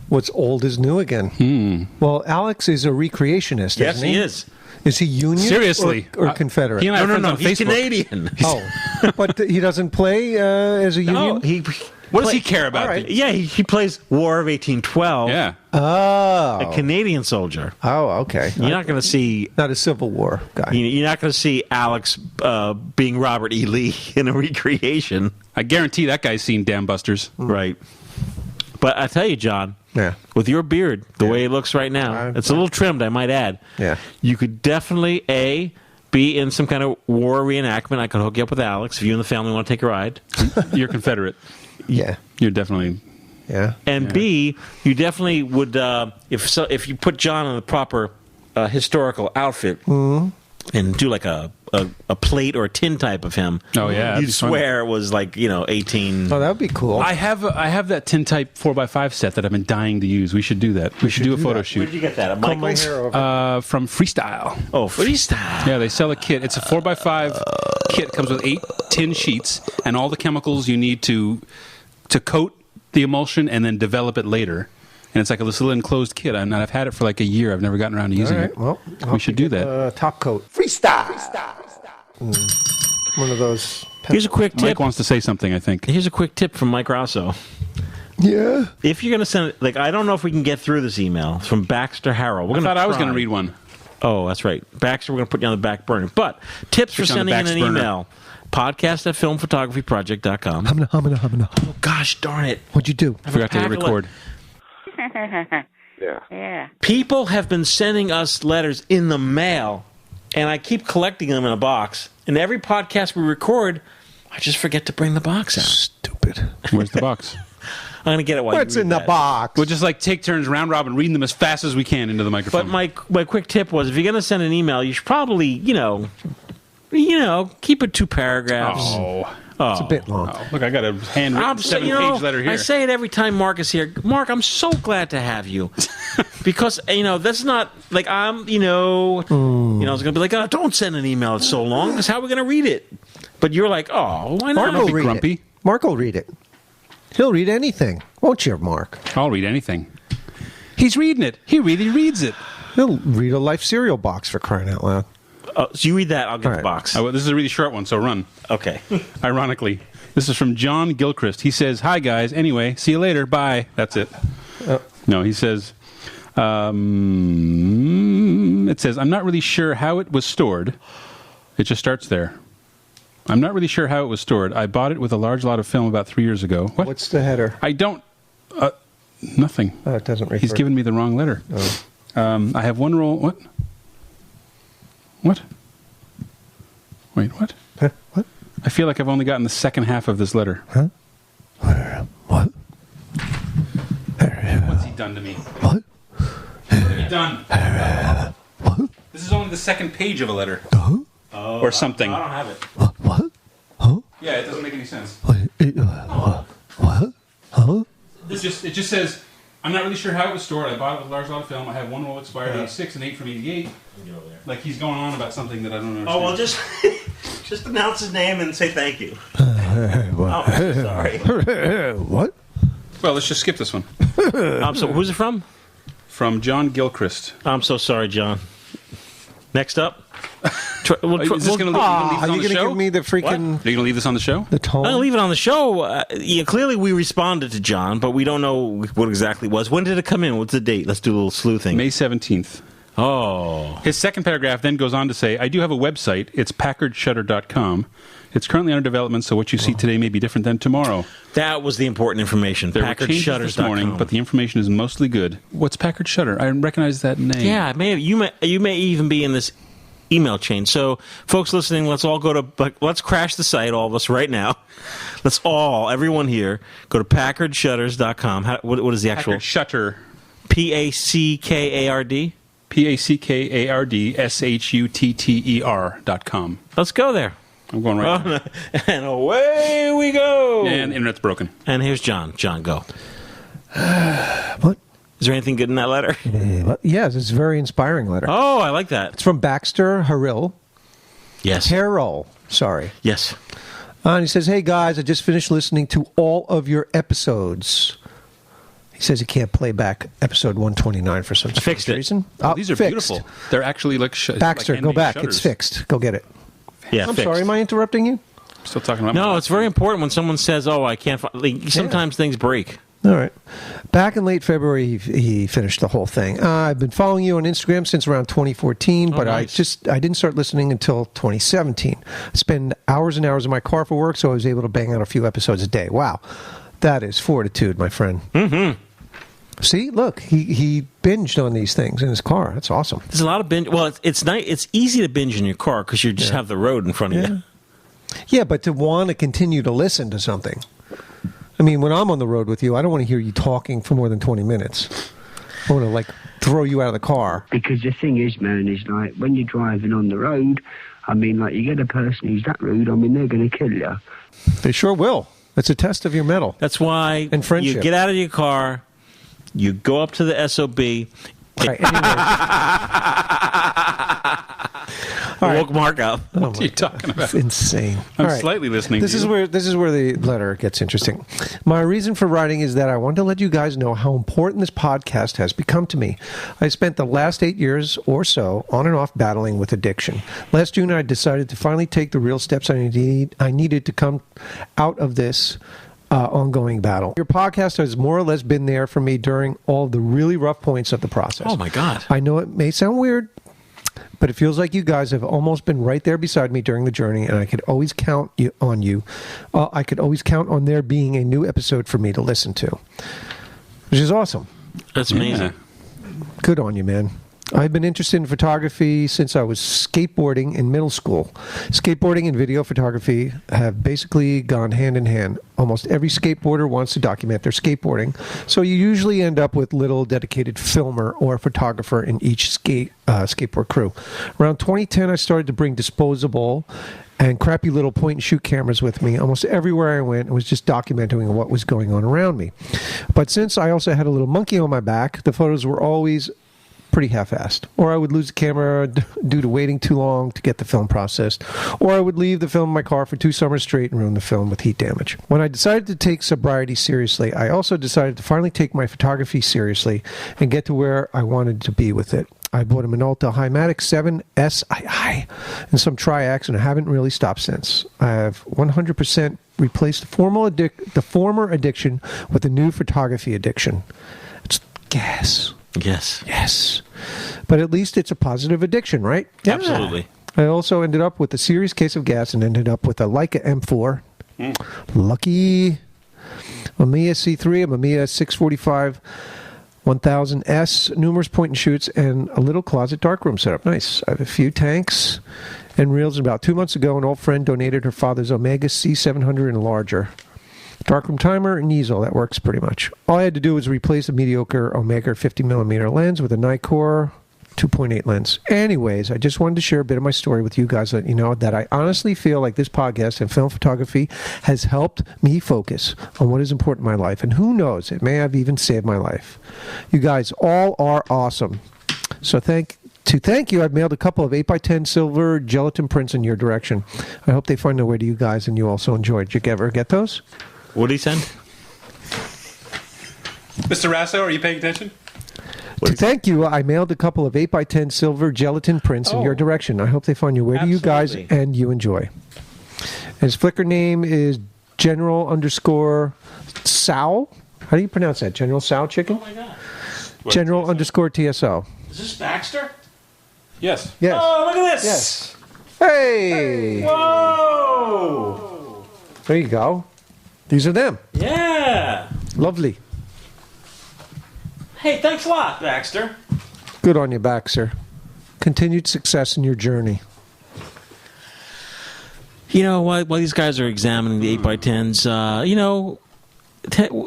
What's old is new again. Well, Alex is a recreationist, Yes, isn't he? he is. Is he Union Seriously. or Confederate? He and I are friends on He's Facebook. Canadian. Oh, but he doesn't play as a No, Union? What does he care about? All right. Yeah, he plays War of 1812. Yeah. Oh. A Canadian soldier. Oh, okay. You're not going to see... Not a Civil War guy. You're not going to see Alex being Robert E. Lee in a recreation. I guarantee that guy's seen Dam Busters. Right. But I tell you, John, with your beard, the way it looks right now, it's a little trimmed, I might add. Yeah. You could definitely, be in some kind of war reenactment. I could hook you up with Alex if you and the family want to take a ride. You're Confederate. Yeah. You're definitely... Yeah. And B, you definitely would, if you put John in the proper historical outfit and do like a plate or a tin type of him. Oh yeah, you'd swear it was like 18. Oh, that would be cool. I have that tin type 4x5 set that I've been dying to use. We should do that. We should do a photo shoot. Where did you get that? At Michael's? From Freestyle. Oh, Freestyle. Yeah, they sell a kit. It's a 4x5 kit. It comes with 8 tin sheets and all the chemicals you need to coat the emulsion and then develop it later. And it's like this little enclosed kit. I've had it for like a year. I've never gotten around to using it. Well, we should do that. Top coat. Freestyle. One of those. Here's a quick tip. Mike wants to say something, I think. Here's a quick tip from Mike Rosso. Yeah. If you're going to send it, I don't know if we can get through this email. It's from Baxter Harrell. I thought I was going to read one. Oh, that's right. Baxter, we're going to put you on the back burner. But tips for sending in an email. podcast@filmphotographyproject.com. Oh, gosh darn it. What'd you do? I forgot to hit record. Yeah. People have been sending us letters in the mail, and I keep collecting them in a box. And every podcast we record, I just forget to bring the box out. Stupid. Where's the box? I'm going to get it while What's you read in the that. box? We'll just take turns round robin reading them as fast as we can into the microphone. But my quick tip was, if you're going to send an email, you should probably, keep it 2 paragraphs. It's a bit long. Oh, look, I got a handwritten 7-page letter here. I say it every time Mark is here. Mark, I'm so glad to have you. Because, that's not, I'm, I was going to be like, don't send an email, it's so long, because how are we going to read it? But you're like, why not? Mark will read grumpy. it. Mark will read it. He'll read anything. Won't you, Mark? I'll read anything. He's reading it. He really reads it. He'll read a Life cereal box, for crying out loud. So you read that, I'll get the box. This is a really short one, so run. Okay. Ironically. This is from John Gilchrist. He says, hi, guys. Anyway, see you later. Bye. That's it. No, he says, it says, I'm not really sure how it was stored. It just starts there. I'm not really sure how it was stored. I bought it with a large lot of film about 3 years ago. What? What's the header? I don't... nothing. Oh, it doesn't refer. He's given me the wrong letter. Oh. I have one roll... What? What? Wait, what? Huh? What? I feel like I've only gotten the second half of this letter. Huh? What? What's he done to me? What? What have you done? What? This is only the second page of a letter. Or something. I don't have it. What? Huh? Yeah, it doesn't make any sense. What? Huh? It just says, I'm not really sure how it was stored. I bought it with a large lot of film. I have one roll expired 86 and 8 from 88. Like he's going on about something that I don't understand. Oh, well, just announce his name and say thank you. I'm sorry. What? Well, let's just skip this one. So who's it from? From John Gilchrist. I'm so sorry, John. Next up. Is this going to leave this on Are you the going to show? give me the freaking... Are you going to leave this on the show? The tone? I'm going to leave it on the show. Clearly we responded to John, but we don't know what exactly it was. When did it come in? What's the date? Let's do a little sleuthing. May 17th. Oh. His second paragraph then goes on to say, I do have a website. It's packardshutter.com. It's currently under development, so what you see today may be different than tomorrow. That was the important information. There were changes this morning, but the information is mostly good. What's Packard Shutter? I recognize that name. Yeah, you may even be in this email chain. So, folks listening, let's crash the site, all of us, right now. Everyone here, go to packardshutters.com. What is the actual? Packard Shutter. Packard? PACKARDSHUTTER.com. Let's go there. I'm going right now. And away we go. And the internet's broken. And here's John. John, go. What? Is there anything good in that letter? Yes, it's a very inspiring letter. Oh, I like that. It's from Baxter Harrell. Yes. Harrell, sorry. Yes. And he says, hey guys, I just finished listening to all of your episodes. He says he can't play back episode 129 for some reason. Oh, these are beautiful. They're actually like Baxter, like go back. shutters. It's fixed. Go get it. Yeah, I'm fixed. sorry. Am I interrupting you? I'm still talking about No, it's very important when someone says, oh, I can't sometimes things break. All right. Back in late February, he finished the whole thing. I've been following you on Instagram since around 2014, but nice. I didn't start listening until 2017. I spend hours and hours in my car for work, so I was able to bang out a few episodes a day. Wow. That is fortitude, my friend. Mm-hmm. See, look, he binged on these things in his car. That's awesome. There's a lot of binge. Well, it's nice. It's easy to binge in your car because you just have the road in front of you. Yeah, but to want to continue to listen to something. I mean, when I'm on the road with you, I don't want to hear you talking for more than 20 minutes. I want to, like, throw you out of the car. Because the thing is, man, is like, when you're driving on the road, I mean, like, you get a person who's that rude, I mean, they're going to kill you. They sure will. It's a test of your mettle. That's why and friendship. You get out of your car, you go up to the SOB. Right, Woke Mark up. What are you talking about? It's insane. I'm slightly listening. This is where the letter gets interesting. My reason for writing is that I want to let you guys know how important this podcast has become to me. I spent the last 8 years or so on and off battling with addiction. Last June, I decided to finally take the real steps I needed to come out of this ongoing battle. Your podcast has more or less been there for me during all the really rough points of the process. Oh my God. I know it may sound weird, but it feels like you guys have almost been right there beside me during the journey, and I could always count on you. I could always count on there being a new episode for me to listen to, which is awesome. That's amazing. Yeah. Good on you, man. I've been interested in photography since I was skateboarding in middle school. Skateboarding and video photography have basically gone hand in hand. Almost every skateboarder wants to document their skateboarding, so you usually end up with little dedicated filmer or photographer in each skateboard crew. Around 2010, I started to bring disposable and crappy little point-and-shoot cameras with me almost everywhere I went and was just documenting what was going on around me. But since I also had a little monkey on my back, the photos were always pretty half-assed, or I would lose the camera due to waiting too long to get the film processed, or I would leave the film in my car for 2 summers straight and ruin the film with heat damage. When I decided to take sobriety seriously, I also decided to finally take my photography seriously and get to where I wanted to be with it. I bought a Minolta Himatic 7 SII and some Triacs, and I haven't really stopped since. I have 100% replaced the former addiction with a new photography addiction. It's gas. Yes. But at least it's a positive addiction, right? Yeah. Absolutely. I also ended up with a serious case of gas and ended up with a Leica M4. Lucky. Mamiya C3, a Mamiya 645 1000S, numerous point and shoots, and a little closet darkroom setup. Nice. I have a few tanks and reels. About 2 months ago, an old friend donated her father's Omega C700 and larger darkroom timer and easel. That works pretty much. All I had to do was replace a mediocre Omega 50mm lens with a Nikkor 2.8 lens. Anyways, I just wanted to share a bit of my story with you guys, that you know that I honestly feel like this podcast and film photography has helped me focus on what is important in my life, and who knows, it may have even saved my life. You guys all are awesome. So thank you, I've mailed a couple of 8x10 silver gelatin prints in your direction. I hope they find their way to you guys and you also enjoyed. Did you ever get those? What did he send? Mr. Rasso, are you paying attention? To thank you, I mailed a couple of 8x10 silver gelatin prints in your direction. I hope they find your way to you guys and you enjoy. And his Flickr name is General_Sow. How do you pronounce that? General Sow Chicken? Oh my God. General_TSO. Is this Baxter? Yes. Oh, look at this. Yes. Hey. Whoa. There you go. These are them. Yeah. Lovely. Hey, thanks a lot, Baxter. Good on you, Baxter. Continued success in your journey. You know, while these guys are examining the 8x10s, you know,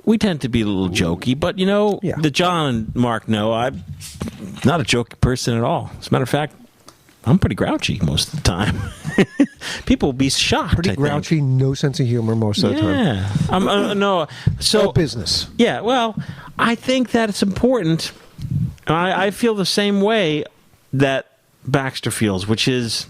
we tend to be a little jokey, but, you know, the John and Mark know I'm not a jokey person at all. As a matter of fact, I'm pretty grouchy most of the time. People will be shocked. Pretty grouchy, no sense of humor most of the time. Yeah. No. So business. Yeah. Well, I think that it's important. I feel the same way that Baxter feels, which is,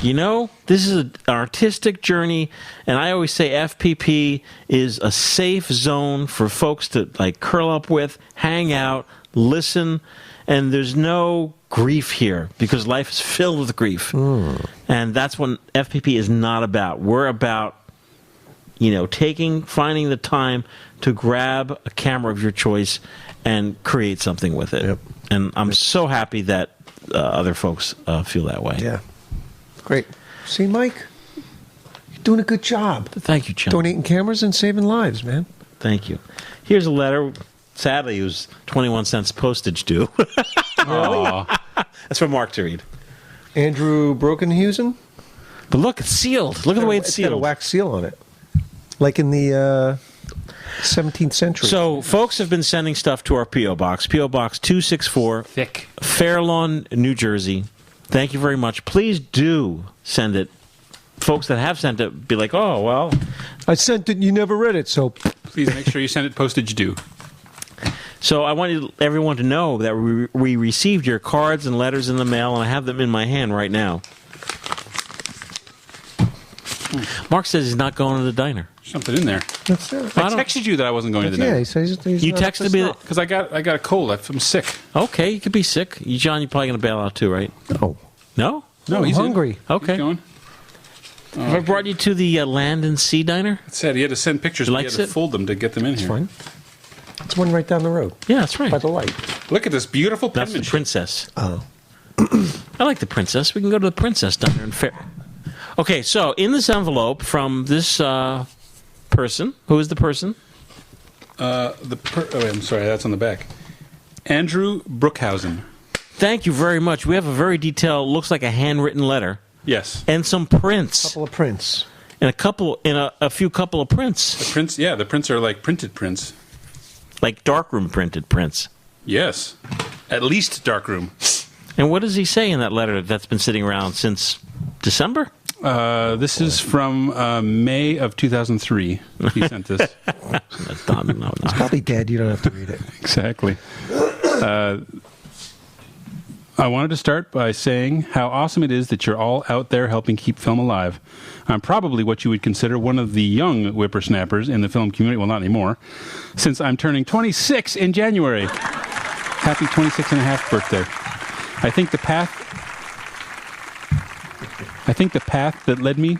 you know, this is an artistic journey, and I always say FPP is a safe zone for folks to like curl up with, hang out, listen, and there's no grief here because life is filled with grief. And that's what FPP is not about. We're about, you know, finding the time to grab a camera of your choice and create something with it. And I'm so happy that other folks feel that way. Yeah. Great. See, Mike, you're doing a good job. Thank you, John. Donating cameras and saving lives, man. Thank you. Here's a letter. Sadly, it was 21 cents postage due. Really? That's for Mark to read. Andrew Brokenhusen? But look, it's sealed. Look at the way it's It's sealed. got a wax seal on it. Like in the 17th century. So, folks have been sending stuff to our P.O. Box. P.O. Box 264, Thick. Fair Lawn, New Jersey. Thank you very much. Please do send it. Folks that have sent it be like, oh, well. I sent it, you never read it, so... Please make sure you send it postage due. So I wanted everyone to know that we received your cards and letters in the mail, and I have them in my hand right now. Mark says he's not going to the diner. Something in there. That's it. I texted you that I wasn't going to the Yeah, diner. he says he's You not texted me that... Because I got a cold. I'm sick. Okay, you could be sick. John, you're probably going to bail out too, right? No. No? No, I'm he's hungry. Okay. He's going. Have I brought you to the Land and Sea Diner? It said he had to send pictures, but he had to fold them to get them in here. Fine. It's one right down the road. Yeah, that's right. By the light. Look at this beautiful That's the penmanship. princess. Oh. I like the princess. We can go to the princess Diner and fair. Okay, so in this envelope from this person, who is the person? I'm sorry, that's on the back. Andrew Brookhausen. Thank you very much. We have a very detailed, looks like a handwritten letter. Yes. And some prints. A couple of prints. And a few couple of prints. The prints, yeah, the prints are like printed prints. Like darkroom printed prints. Yes. At least darkroom. And what does he say in that letter that's been sitting around since December? This is from May of 2003. He sent this. That's not, no, It's probably dead. You don't have to read it. Exactly. I wanted to start by saying how awesome it is that you're all out there helping keep film alive. I'm probably what you would consider one of the young whippersnappers in the film community. Well, not anymore, since I'm turning 26 in January. Happy 26 and a half birthday. I think the path that led me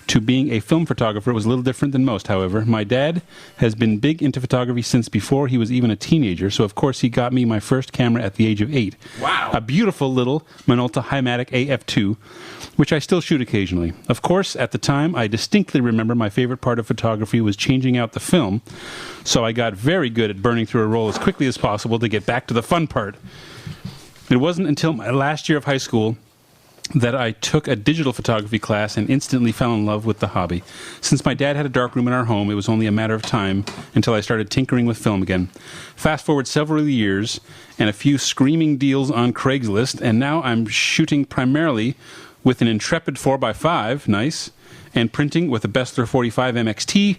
to being a film photographer was a little different than most, however. My dad has been big into photography since before he was even a teenager, so of course he got me my first camera at the age of 8. Wow. A beautiful little Minolta Himatic AF2, which I still shoot occasionally. Of course, at the time, I distinctly remember my favorite part of photography was changing out the film, so I got very good at burning through a roll as quickly as possible to get back to the fun part. It wasn't until my last year of high school that I took a digital photography class and instantly fell in love with the hobby. Since my dad had a darkroom in our home, it was only a matter of time until I started tinkering with film again. Fast forward several years and a few screaming deals on Craigslist, and now I'm shooting primarily with an Intrepid 4x5, nice, and printing with a Bessler 45 MXT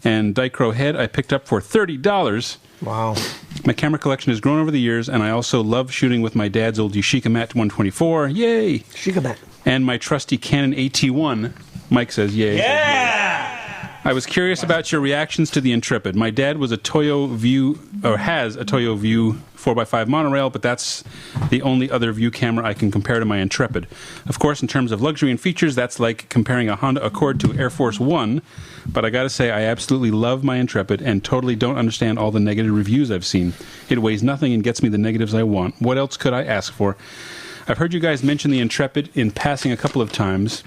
and Dichro head I picked up for $30. Wow. My camera collection has grown over the years, and I also love shooting with my dad's old Yashica Mat 124. Yay! Yashica Mat. And my trusty Canon AT1. Mike says yay. Yeah! I was curious about your reactions to the Intrepid. My dad was a Toyo View, or has a Toyo View 4x5 monorail, but that's the only other view camera I can compare to my Intrepid. Of course, in terms of luxury and features, that's like comparing a Honda Accord to Air Force One, but I gotta say, I absolutely love my Intrepid and totally don't understand all the negative reviews I've seen. It weighs nothing and gets me the negatives I want. What else could I ask for? I've heard you guys mention the Intrepid in passing a couple of times,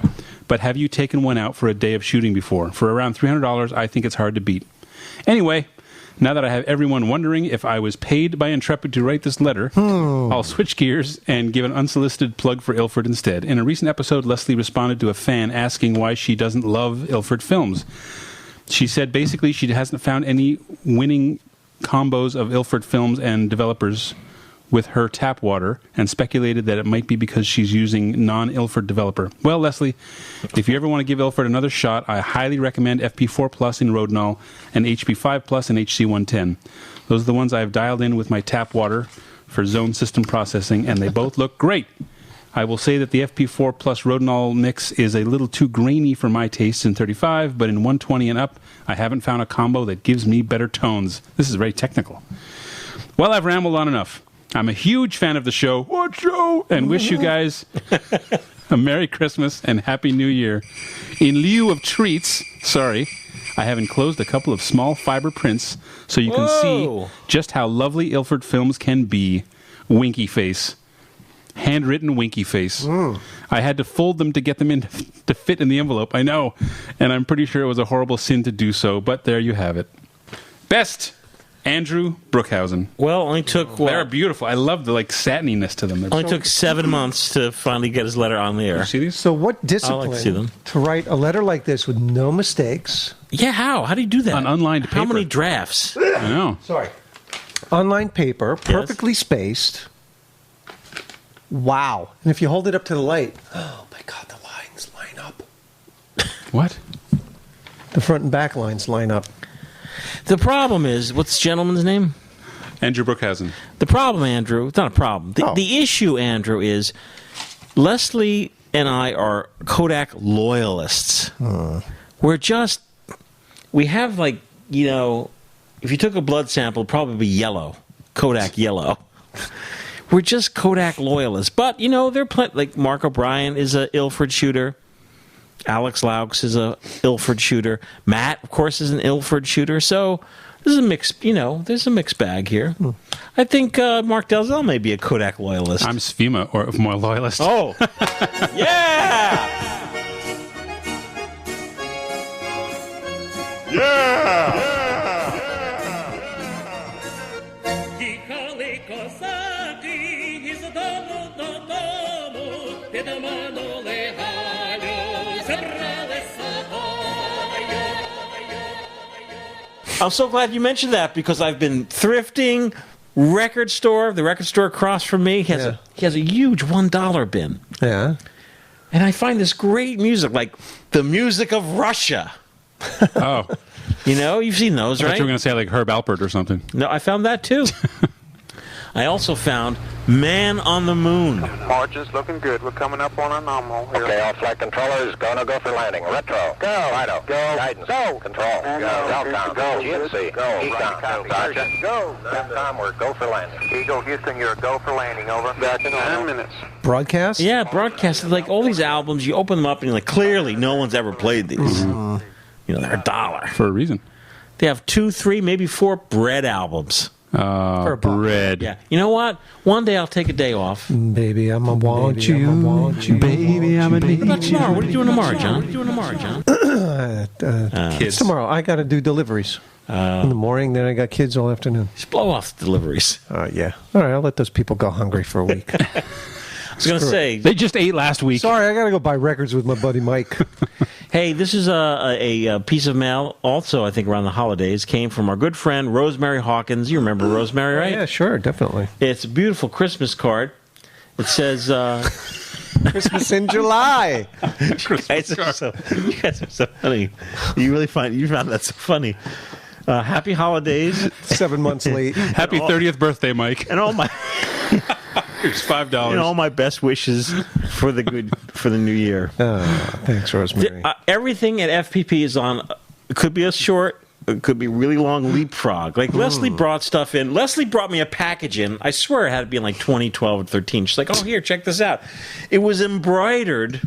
but have you taken one out for a day of shooting before? For around $300, I think it's hard to beat. Anyway, now that I have everyone wondering if I was paid by Intrepid to write this letter, I'll switch gears and give an unsolicited plug for Ilford instead. In a recent episode, Leslie responded to a fan asking why she doesn't love Ilford films. She said basically she hasn't found any winning combos of Ilford films and developers with her tap water, and speculated that it might be because she's using non-Ilford developer. Well, Leslie, if you ever want to give Ilford another shot, I highly recommend FP4 Plus in Rodinal and HP5 Plus in HC110. Those are the ones I've dialed in with my tap water for zone system processing, and they both look great. I will say that the FP4 Plus Rodinal mix is a little too grainy for my taste in 35, but in 120 and up, I haven't found a combo that gives me better tones. This is very technical. Well, I've rambled on enough. I'm a huge fan of the show. What show? And wish you guys a Merry Christmas and Happy New Year. In lieu of treats, I have enclosed a couple of small fiber prints so you can see just how lovely Ilford films can be. Winky face. Handwritten winky face. I had to fold them to get them in to fit in the envelope. I know. And I'm pretty sure it was a horrible sin to do so, but there you have it. Best Andrew Brookhausen. Well, only took They're beautiful. I love the satininess to them. They're only took 7 months to finally get his letter on the air. You see these? So what I like to see discipline them. to write a letter like this with no mistakes? Yeah, how? How do you do that? On unlined paper. How many drafts? I know. Sorry. Unlined paper, perfectly spaced. Wow. And if you hold it up to the light, oh my God, the lines line up. What? The front and back lines line up. The problem is, what's the gentleman's name? Andrew Brookhausen. The problem, Andrew, it's not a problem. The issue, Andrew, is Leslie and I are Kodak loyalists. We have if you took a blood sample, it'd probably be yellow. Kodak yellow. We're just Kodak loyalists. But, they're like Mark O'Brien is a Ilford shooter. Alex Laux is a Ilford shooter. Matt, of course, is an Ilford shooter. So there's a mixed, there's a mixed bag here. I think Mark Delzell may be a Kodak loyalist. I'm Sfima, or more loyalist. Oh, yeah! Yeah! I'm so glad you mentioned that because I've been thrifting. The record store across from me he has a huge $1 bin. Yeah. And I find this great music, like the music of Russia. Oh. You've seen those, I right? thought you were going to say like Herb Alpert or something. No, I found that too. I also found Man on the Moon. March is looking good. We're coming up on our nominal here. Okay, all flight controllers, gonna go for landing. Retro. Go. Righto. Go. Guidance. Go. Control. Go. Delcom. Go. GNC. Go. Ecom. Gotcha. Go. Delcom, we're go for landing. Eagle Houston, you're a go for landing. Over. Back in 9 minutes. Broadcast? Yeah, broadcast. Like all these albums, you open them up and you're like, clearly no one's ever played these. They're $1. For a reason. They have 2, 3, maybe 4 bread albums. Bread. Yeah. You know what? One day I'll take a day off. Baby, I'm a want you. Baby, I'm a need you. What about tomorrow? What are you doing tomorrow, John? Kids. Tomorrow. I got to do deliveries in the morning. Then I got kids all afternoon. Just blow off the deliveries. Yeah. All right. I'll let those people go hungry for a week. I was going to say... They just ate last week. Sorry, I got to go buy records with my buddy Mike. Hey, this is a piece of mail, also, I think, around the holidays, came from our good friend, Rosemary Hawkins. You remember Rosemary, right? Yeah, sure, definitely. It's a beautiful Christmas card. It says... Christmas in July. You guys are so funny. You found that so funny. Happy holidays. 7 months late. Happy 30th birthday, Mike. And all my... Here's $5. And all my best wishes for the new year. Thanks, Rosemary. Everything at FPP is on. It could be a short. It could be really long leapfrog. Like Leslie brought stuff in. Leslie brought me a package in. I swear it had to be in like 2012 or 13. She's like, "Oh, here, check this out." It was embroidered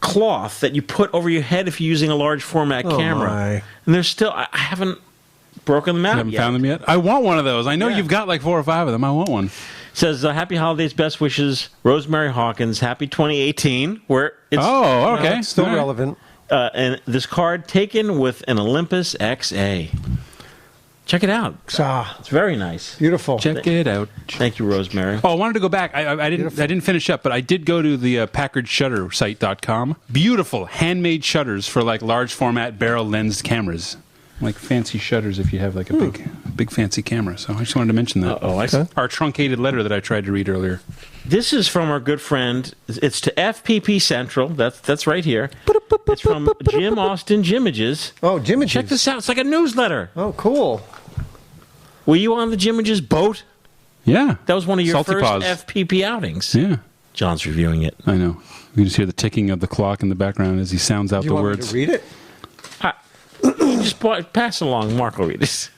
cloth that you put over your head if you're using a large format camera. My. And there's still. I haven't broken them out You haven't yet. found them yet? I want one of those. I know you've got like 4 or 5 of them. I want one. Says, happy holidays, best wishes, Rosemary Hawkins, happy 2018. Where it's okay. Still relevant. And this card taken with an Olympus XA. Check it out. It's very nice. Beautiful. Check it out. Thank you, Rosemary. Oh, I wanted to go back. I didn't finish up, but I did go to the Packard Shutter site.com. Beautiful handmade shutters for like large format barrel lensed cameras. Like fancy shutters if you have like a big fancy camera. So I just wanted to mention that. I see. Our truncated letter that I tried to read earlier. This is from our good friend. It's to FPP Central. That's right here. It's from Jim Austin Jimages. Oh, Jimages. Check this out. It's like a newsletter. Oh, cool. Were you on the Jimages boat? Yeah. That was one of your Salty first Paws. FPP outings. Yeah. John's reviewing it. I know. You can just hear the ticking of the clock in the background as he sounds out Do you the want words. me to read it? Just pass it along. Mark will read it.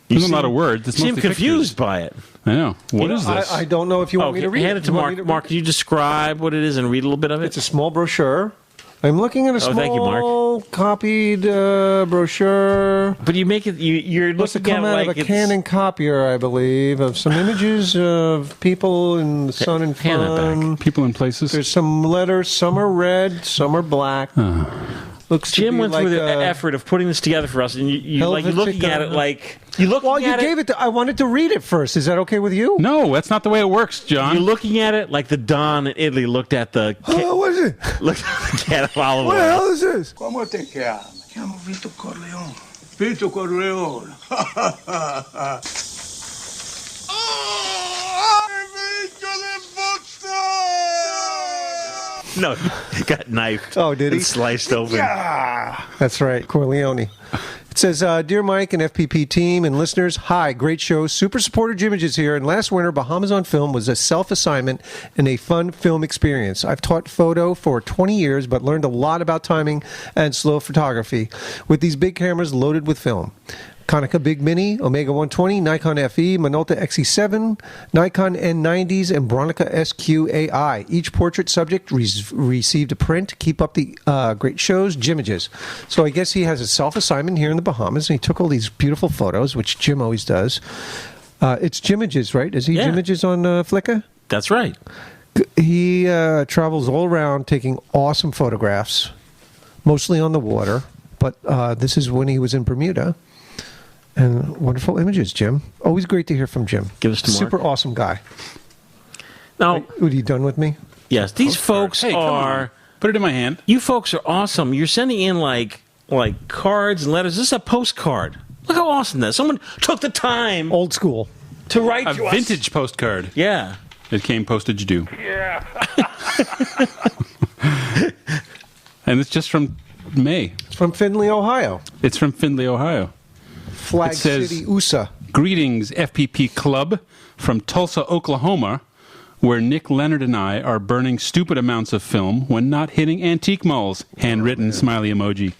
There's a lot of words. You seem confused by it. I know. What is this? I don't know if you want me to read it. Hand it to Mark. Mark, can you describe what it is and read a little bit of it? It's a small brochure. I'm looking at a small thank you, Mark. copied brochure. But you make it. You're Must have looking come at out like of a Canon copier, I believe, of some images of people in the sun and Hand that fun. back. People in places. There's some letters. Some are red. Some are black. Looks to Jim be went like through the a effort of putting this together for us, and you're looking at it like You looking Well, you at gave it. I wanted to read it first. Is that okay with you? No, that's not the way it works, John. You're looking at it like the Don in Italy looked at the. What is it? Looked at the can of olive oil. What the hell is this? Come te chiami? Chiamo Vito Corleone. Vito Corleone. No, he got knifed. Oh, did he? And sliced open. Yeah. That's right, Corleone. It says, Dear Mike and FPP team and listeners, hi, great show. Super supporter Jimages here. And last winter, Bahamas on Film was a self-assignment and a fun film experience. I've taught photo for 20 years, but learned a lot about timing and slow photography with these big cameras loaded with film. Konica Big Mini, Omega 120, Nikon FE, Minolta XE7, Nikon N90s, and Bronica SQ-AI. Each portrait subject received a print. Keep up the great shows, Jimages. So I guess he has a self-assignment here in the Bahamas, and he took all these beautiful photos, which Jim always does. It's Jimages, right? Is he Jimages on Flickr? That's right. He travels all around taking awesome photographs, mostly on the water, but this is when he was in Bermuda. And wonderful images, Jim. Always great to hear from Jim. Give us to Mark. Super awesome guy. Now, are you done with me? Yes. These folks are. Put it in my hand. You folks are awesome. You're sending in like cards and letters. This is a postcard. Look how awesome that is. Someone took the time. Old school. To write a to us. vintage postcard. Yeah. It came postage due. Yeah. And it's just from May. It's from Findlay, Ohio. It's from Findlay, Ohio. Flag City, USA. Greetings, FPP Club, from Tulsa, Oklahoma, where Nick Leonard and I are burning stupid amounts of film when not hitting antique malls. Handwritten smiley emoji.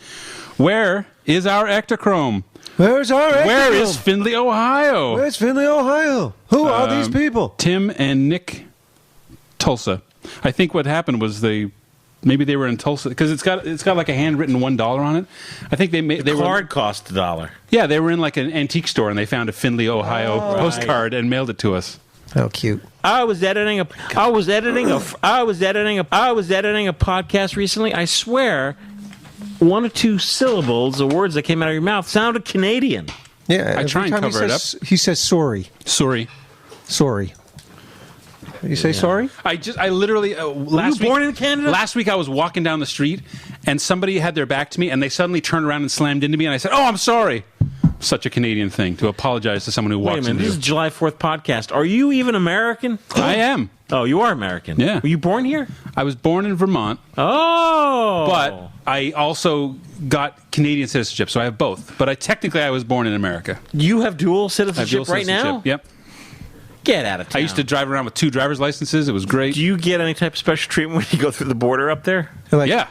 Where is our Ektachrome? Where's our Ektachrome? Where is Findlay, Ohio? Where's Findlay, Ohio? Who are these people? Tim and Nick Tulsa. I think what happened was maybe they were in Tulsa because it's got like a handwritten $1 on it. I think the card cost $1. Yeah, they were in like an antique store and they found a Findlay, Ohio postcard and mailed it to us. How cute! I was editing a podcast recently. I swear, one or two syllables, the words that came out of your mouth, sounded Canadian. Yeah, I try and cover it up. He says sorry. Sorry. You say sorry? I literally last week. Born in Canada? Last week I was walking down the street and somebody had their back to me and they suddenly turned around and slammed into me and I said, "Oh, I'm sorry." Such a Canadian thing to apologize to someone who walks into you. This is July 4th podcast. Are you even American? I am. Oh, you are American. Yeah. Were you born here? I was born in Vermont. Oh. But I also got Canadian citizenship, so I have both. But I was born in America. You have dual I have citizenship dual right citizenship. now? Yep. Get out of town. I used to drive around with 2 driver's licenses. It was great. Do you get any type of special treatment when you go through the border up there? Yeah.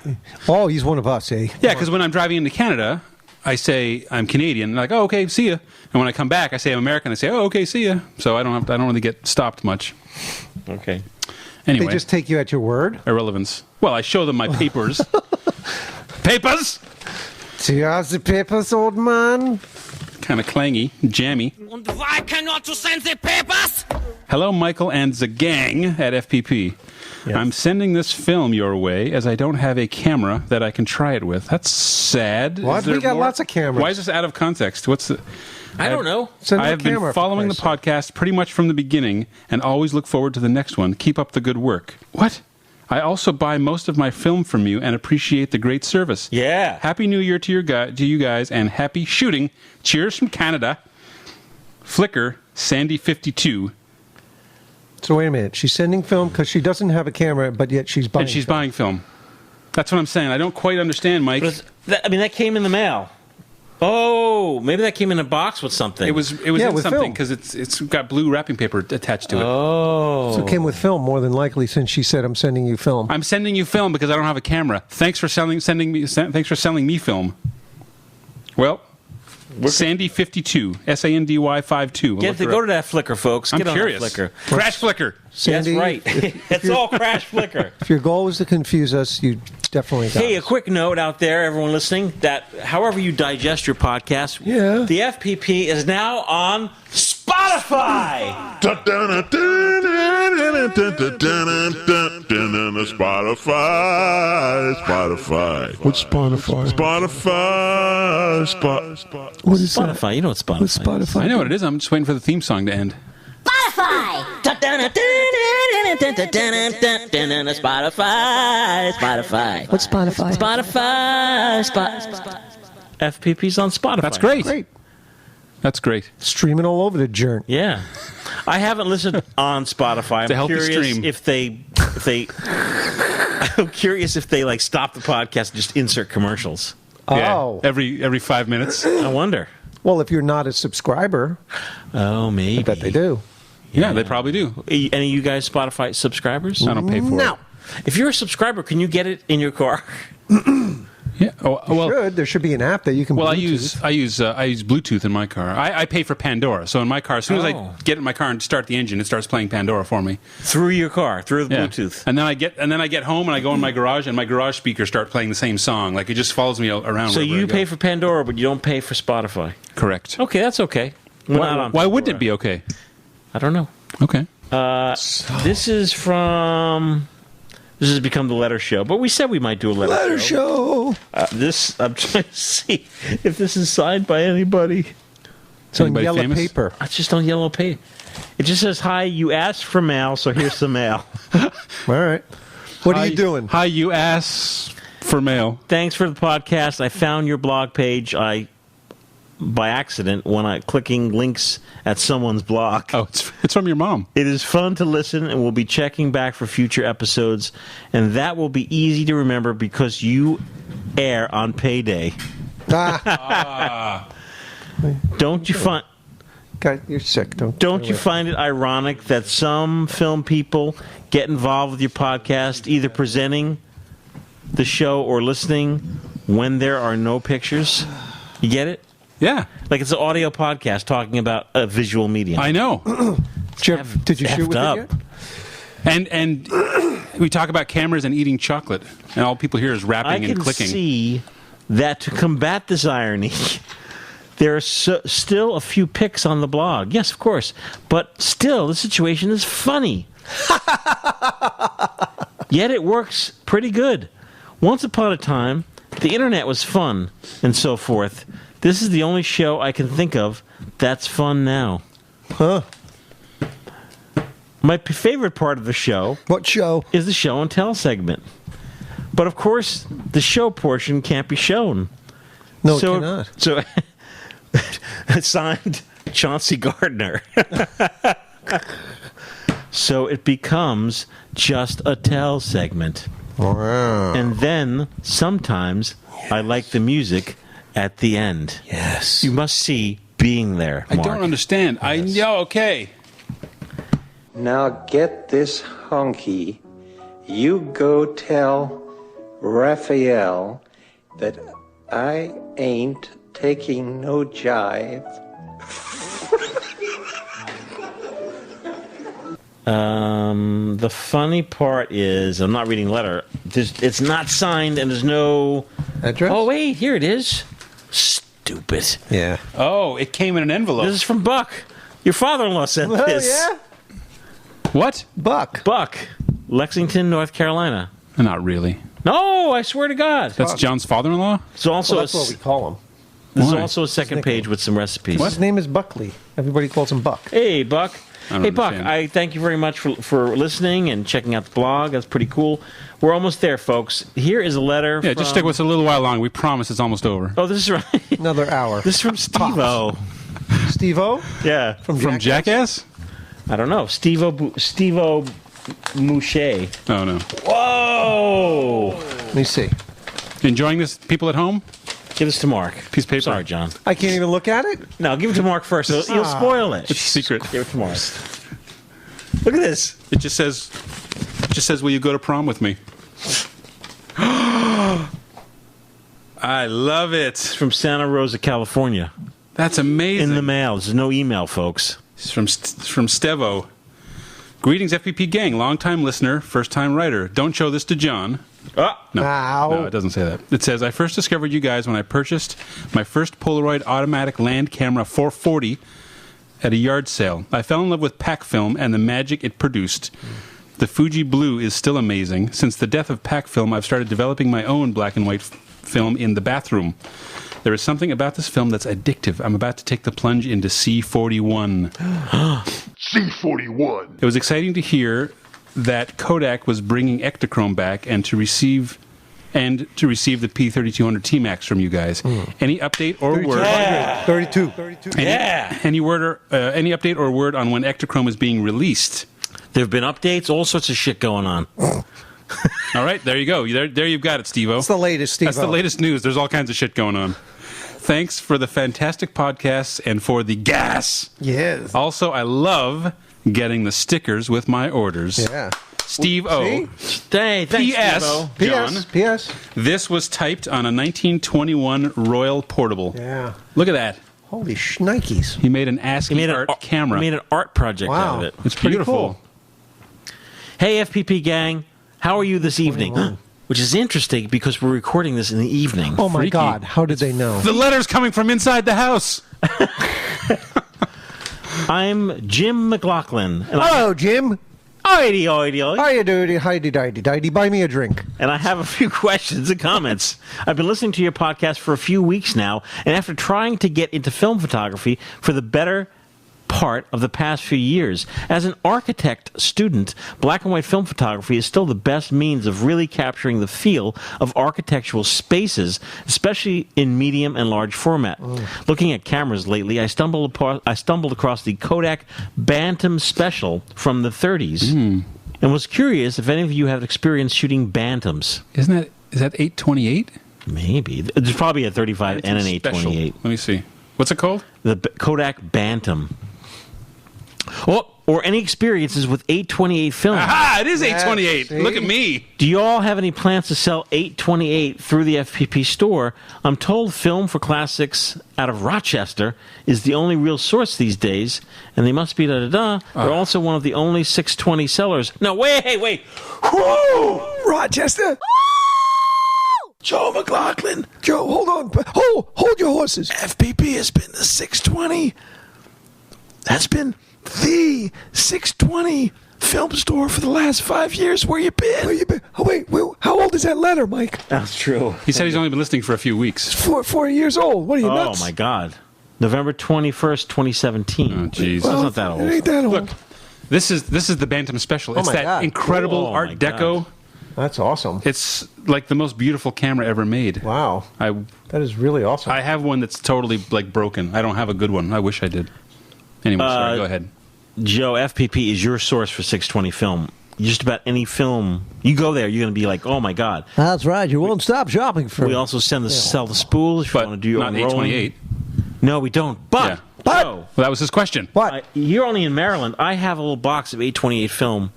Oh, he's one of us, eh? Yeah, because when I'm driving into Canada, I say I'm Canadian. They're like, "Oh, okay, see ya." And when I come back, I say I'm American. I say, "Oh, okay, see ya." So I don't really get stopped much. Okay. Anyway, they just take you at your word. Irrelevance. Well, I show them my papers. Papers. Here's the papers, old man. Kind of clangy, jammy. And why cannot you send the papers? Hello, Michael and the gang at FPP. Yes. I'm sending this film your way as I don't have a camera that I can try it with. That's sad. What? We got lots of cameras. Why is this out of context? I don't know. I have been following the podcast pretty much from the beginning and always look forward to the next one. Keep up the good work. What? I also buy most of my film from you and appreciate the great service. Yeah. Happy New Year to you guys and happy shooting. Cheers from Canada. Flickr, Sandy52. So wait a minute. She's sending film because she doesn't have a camera, but yet she's buying. And she's buying film. That's what I'm saying. I don't quite understand, Mike. That came in the mail. Oh, maybe that came in a box with something. It was in something because it's got blue wrapping paper attached to it. Oh, so it came with film more than likely. Since she said, "I'm sending you film." I'm sending you film because I don't have a camera. Thanks for selling me film. Well, Sandy52, SANDY52. Go to that Flickr, folks. I'm Get curious. On that Flickr. Crash Flickr. Sandy, that's right. It's all Crash Flickr. If your goal was to confuse us, you definitely got Hey, us. a quick note out there, everyone listening, that however you digest your podcast, the FPP is now on Spotify. Spotify. What's Spotify? Spotify. What is Spotify? that? You know what Spotify What's Spotify? I know what it is. I'm just waiting for the theme song to end. Spotify! Spotify. What's Spotify? Spotify. FPP's on Spotify. That's great. Great. That's great. Streaming all over the joint. Yeah. I haven't listened on Spotify. It's a healthy stream. I'm curious if they like stop the podcast and just insert commercials. Oh. Yeah, every 5 minutes. I wonder. Well, if you're not a subscriber, Oh, maybe. I bet they do. Yeah, they probably do. Any of you guys Spotify subscribers? I don't pay for No. it. If you're a subscriber, can you get it in your car? Yeah. Oh, well, There should be an app that you can. well, I Bluetooth. use Bluetooth in my car. I pay for Pandora, so in my car, as soon as Oh. I get in my car and start the engine, it starts playing Pandora for me. Through your car, through the Yeah. Bluetooth. And then I get home and I go in my garage and my garage speakers start playing the same song. Like it just follows me around. So wherever I you go. pay for Pandora, but you don't pay for Spotify. Correct. Okay, that's okay. We're not on Why wouldn't Pandora. it be okay? I don't know. Okay. This is from... This has become the letter show, but we said we might do a letter show. This, I'm trying to see if this is signed by anybody. It's on Anybody yellow famous? paper. It's just on yellow paper. It just says, "Hi, you asked for mail, so here's some mail." All right. What are you doing? Hi, you ass for mail. Thanks for the podcast. I found your blog page. By accident when I clicking links at someone's blog. Oh, it's from your mom. It is fun to listen, and we'll be checking back for future episodes, and that will be easy to remember because you air on payday. Don't you find? God, you're sick. Don't you find it ironic that some film people get involved with your podcast, either presenting the show or listening when there are no pictures? You get it? Yeah. Like it's an audio podcast talking about a visual medium. I know. Did you shoot with up. it yet? And we talk about cameras and eating chocolate, and all people hear is rapping and clicking. I can see that to combat this irony, there are still a few pics on the blog. Yes, of course. But still, the situation is funny. Yet it works pretty good. Once upon a time, the internet was fun, and so forth. This is the only show I can think of that's fun now. Huh. My favorite part of the show... What show? ...is the show and tell segment. But, of course, the show portion can't be shown. No, it cannot. So, signed Chauncey Gardner. So it becomes just a tell segment. Wow. And then, sometimes, I like the music at the end. Yes. You must see being there, Mark. I don't understand. I know, okay. Now get this honky. You go tell Raphael that I ain't taking no jive. The funny part is, I'm not reading the letter. It's not signed and there's no... Address? Oh, wait, here it is. Stupid. Yeah. Oh, it came in an envelope. This is from Buck. Your father-in-law sent this. Yeah? What? Buck. Lexington, North Carolina. Not really. No, I swear to God. That's John's father-in-law? It's also Well, that's what we call him. This is Why? also a second page with some recipes. His name is Buckley. Everybody calls him Buck. Hey, Buck. Hey, Buck, understand. I thank you very much for listening and checking out the blog. That's pretty cool. We're almost there, folks. Here is a letter Yeah, from... just stick with us a little while long. We promise it's almost over. Oh, this is right. Another hour. This is from Steve-O. Steve-O? Yeah. From Jackass? I don't know. Steve-O Mouche. Oh, no. Whoa! Let me see. Enjoying this, people at home? Give this to Mark. Piece of paper. Sorry, John. I can't even look at it? No, give it to Mark first. You'll spoil it. It's a secret. Give it to Mark. Look at this. It just says, will you go to prom with me? I love it. It's from Santa Rosa, California. That's amazing. In the mail. There's no email, folks. It's from Stevo. Greetings, FPP gang. Long-time listener, first-time writer. Don't show this to John. No, it doesn't say that. It says, I first discovered you guys when I purchased my first Polaroid automatic land camera 440 at a yard sale. I fell in love with pack film and the magic it produced. The Fuji Blue is still amazing. Since the death of pack film, I've started developing my own black and white film in the bathroom. There is something about this film that's addictive. I'm about to take the plunge into C41. C41. It was exciting to hear that Kodak was bringing Ektachrome back and to receive the P3200 T-Max from you guys. Any update or word? Yeah. 32. Any update or word on when Ektachrome is being released? There have been updates, all sorts of shit going on. All right, there you go. There you've got it, Steve-O. That's the latest, Steve-O. That's the latest news. There's all kinds of shit going on. Thanks for the fantastic podcasts and for the gas. Yes. Also, I love getting the stickers with my orders. Yeah. Steve-O. Hey, thanks, P.S. Steve-O. John. P.S. This was typed on a 1921 Royal Portable. Yeah. Look at that. Holy shnikes. He made an ASCII art camera. He made an art project out of it. It's beautiful. Cool. Hey, FPP gang. How are you this evening? Which is interesting because we're recording this in the evening. Oh, my Freaky. God. How did they know? The letter's coming from inside the house. I'm Jim McLaughlin. Hello, Jim. Alrighty. How you doing? Heidi. Buy me a drink. And I have a few questions and comments. I've been listening to your podcast for a few weeks now, and after trying to get into film photography for the better part of the past few years, as an architect student, black and white film photography is still the best means of really capturing the feel of architectural spaces, especially in medium and large format. Looking at cameras lately, I stumbled across the Kodak Bantam Special from the 30s and was curious if any of you have experience shooting Bantams. Is that 828? Maybe. There's probably a 35 and an 828. Let me see. What's it called? The Kodak Bantam. Or any experiences with 828 film. Aha! It is 828. Look at me. Do you all have any plans to sell 828 through the FPP store? I'm told Film for Classics out of Rochester is the only real source these days, and they must be da-da-da. They're also one of the only 620 sellers. No, wait. Whoa! Rochester? Joe McLaughlin. Joe, hold on. Hold your horses. FPP has been the 620. That's been the 620 film store for the last 5 years. Where you been? Oh, wait. How old is that letter, Mike? That's true. He said he's only been listening for a few weeks. 4 years old. What are you, nuts? Oh, my God. November 21st, 2017. Oh, jeez. Well, that's not that old. It ain't that old. Look, this is the Bantam Special. It's my that God. incredible Cool. Art Deco. That's awesome. It's like the most beautiful camera ever made. Wow. That is really awesome. I have one that's totally broken. I don't have a good one. I wish I did. Anyway, sorry, go ahead. Joe, FPP is your source for 620 film. Just about any film, you go there, you're going to be like, oh my God. That's right. You won't stop shopping for. We also sell the spools if you want to do your not own rolling. 828. No, we don't. But, Joe, well, that was his question. What? You're only in Maryland. I have a little box of 828 film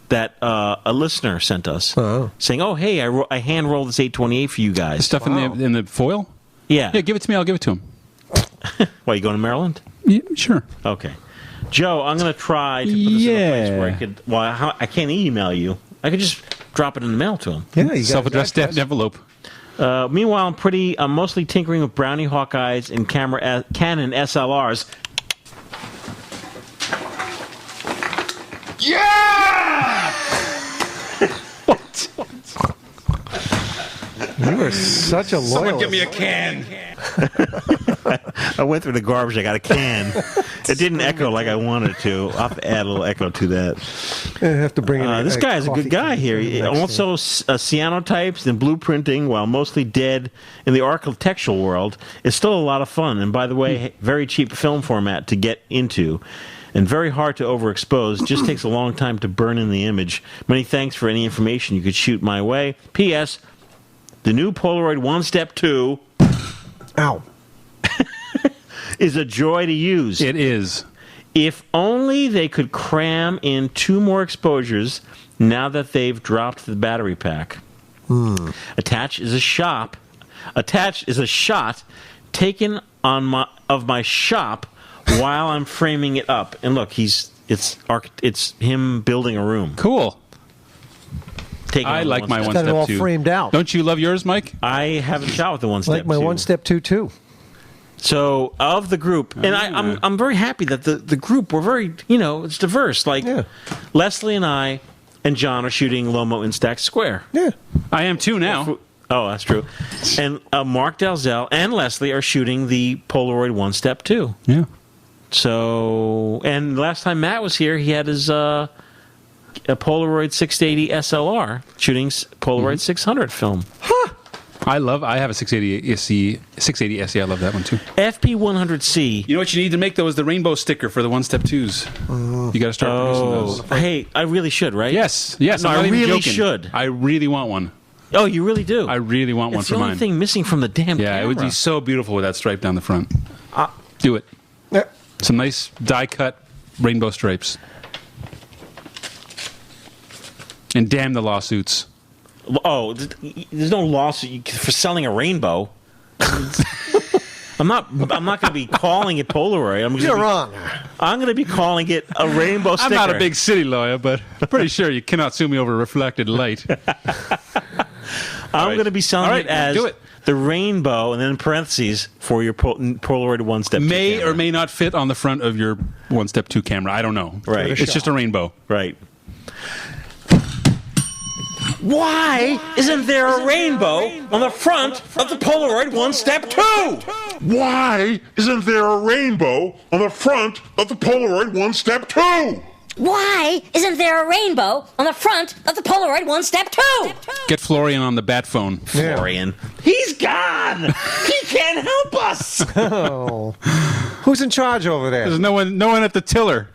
that a listener sent us saying, oh, hey, I hand rolled this 828 for you guys. The stuff in the foil? Yeah. Yeah, give it to me. I'll give it to him. Why, you going to Maryland? Yeah, sure. Okay. Joe, I'm going to try to put this in a place where I could... Well, I can't email you. I could just drop it in the mail to him. Yeah, you self-addressed envelope. Meanwhile, I'm mostly tinkering with Brownie Hawkeyes and Canon SLRs. Yeah! What? You are such a loyalist. Someone give me a can. I went through the garbage. I got a can. It didn't echo like I wanted to. I'll have to add a little echo to that. I have to bring in this guy is a good guy here. He also cyanotypes and blueprinting, while mostly dead in the architectural world, is still a lot of fun. And by the way, very cheap film format to get into. And very hard to overexpose. Just takes a long time to burn in the image. Many thanks for any information you could shoot my way. P.S. The new Polaroid One Step 2... Ow. is a joy to use. It is. If only they could cram in 2 more exposures now that they've dropped the battery pack. Attached is a shot taken of my shop while I'm framing it up. And look, it's him building a room. Cool. I like my One Step 2. Got it all framed out. Don't you love yours, Mike? I haven't shot with the One Step 2. Like my One Step 2 too. So of the group, and I'm very happy that the group were very, it's diverse. Like Leslie and I and John are shooting Lomo'Instant Square. Yeah, I am too now. Oh, that's true. And Mark Dalzell and Leslie are shooting the Polaroid 1 Step 2. Yeah. So, and last time Matt was here, he had his a Polaroid 680 SLR shooting Polaroid 600 film. Huh. I have a 680 SE. I love that one too. FP100C. You know what you need to make though is the rainbow sticker for the 1 Step 2s. You got to start producing those. Hey, I really should, right? Yes. No, I really should. I really want one. Oh, you really do? I really want one for mine. It's the only thing missing from the damn camera. Yeah, it would be so beautiful with that stripe down the front. Do it. Yeah. Some nice die-cut rainbow stripes. And damn the lawsuits. Oh, there's no lawsuit for selling a rainbow. I'm not going to be calling it Polaroid. You're wrong. I'm going to be calling it a rainbow sticker. I'm not a big city lawyer, but I'm pretty sure you cannot sue me over reflected light. I'm going to be selling it as the rainbow, and then in parentheses for your Polaroid 1 Step 2 may camera. or may not fit on the front of your 1 Step 2 camera. I don't know. Right. It's just a rainbow. Right. Why isn't there a rainbow on the front of the Polaroid 1 Step 2? Why isn't there a rainbow on the front of the Polaroid 1 Step 2? Why isn't there a rainbow on the front of the Polaroid 1 Step 2? Get Florian on the bat phone. Florian. He's gone. He can't help us. Oh. Who's in charge over there? There's no one at the tiller.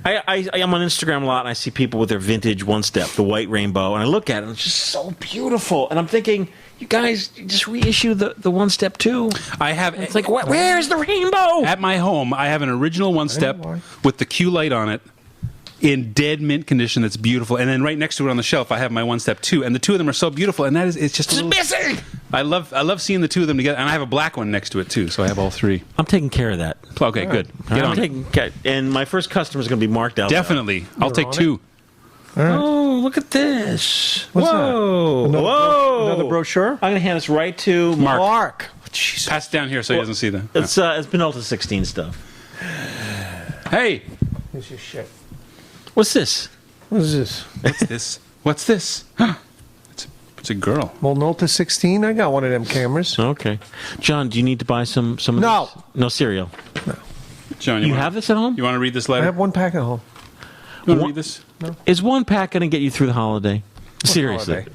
I'm on Instagram a lot, and I see people with their vintage 1 Step, the white rainbow, and I look at it, and it's just so beautiful. And I'm thinking, you guys just reissue the 1 Step 2. It's like, where is the rainbow? At my home, I have an original 1 Step with the Q light on it in dead mint condition that's beautiful. And then right next to it on the shelf, I have my 1 Step 2. And the two of them are so beautiful, and it's just missing! I love seeing the two of them together. And I have a black one next to it, too, so I have all three. I'm taking care of that. Okay, good. Get on. Taking care. And my first customer is going to be Mark Dalzell. Definitely. I'll take two. Right. Oh, look at this. What's Whoa. that? Whoa. Another brochure? I'm going to hand this right to Mark. Jesus. Pass it down here so he doesn't see that. It's Minolta 16 stuff. Hey. Here's your shit. What's this? What is this? What's this? What's this? It's a girl. Minolta 16? I got one of them cameras. Okay. John, do you need to buy some of No. this? No cereal? No. John, you have this at home? You want to read this I letter? have one pack at home. You want to read this? No. Is one pack going to get you through the holiday? Seriously.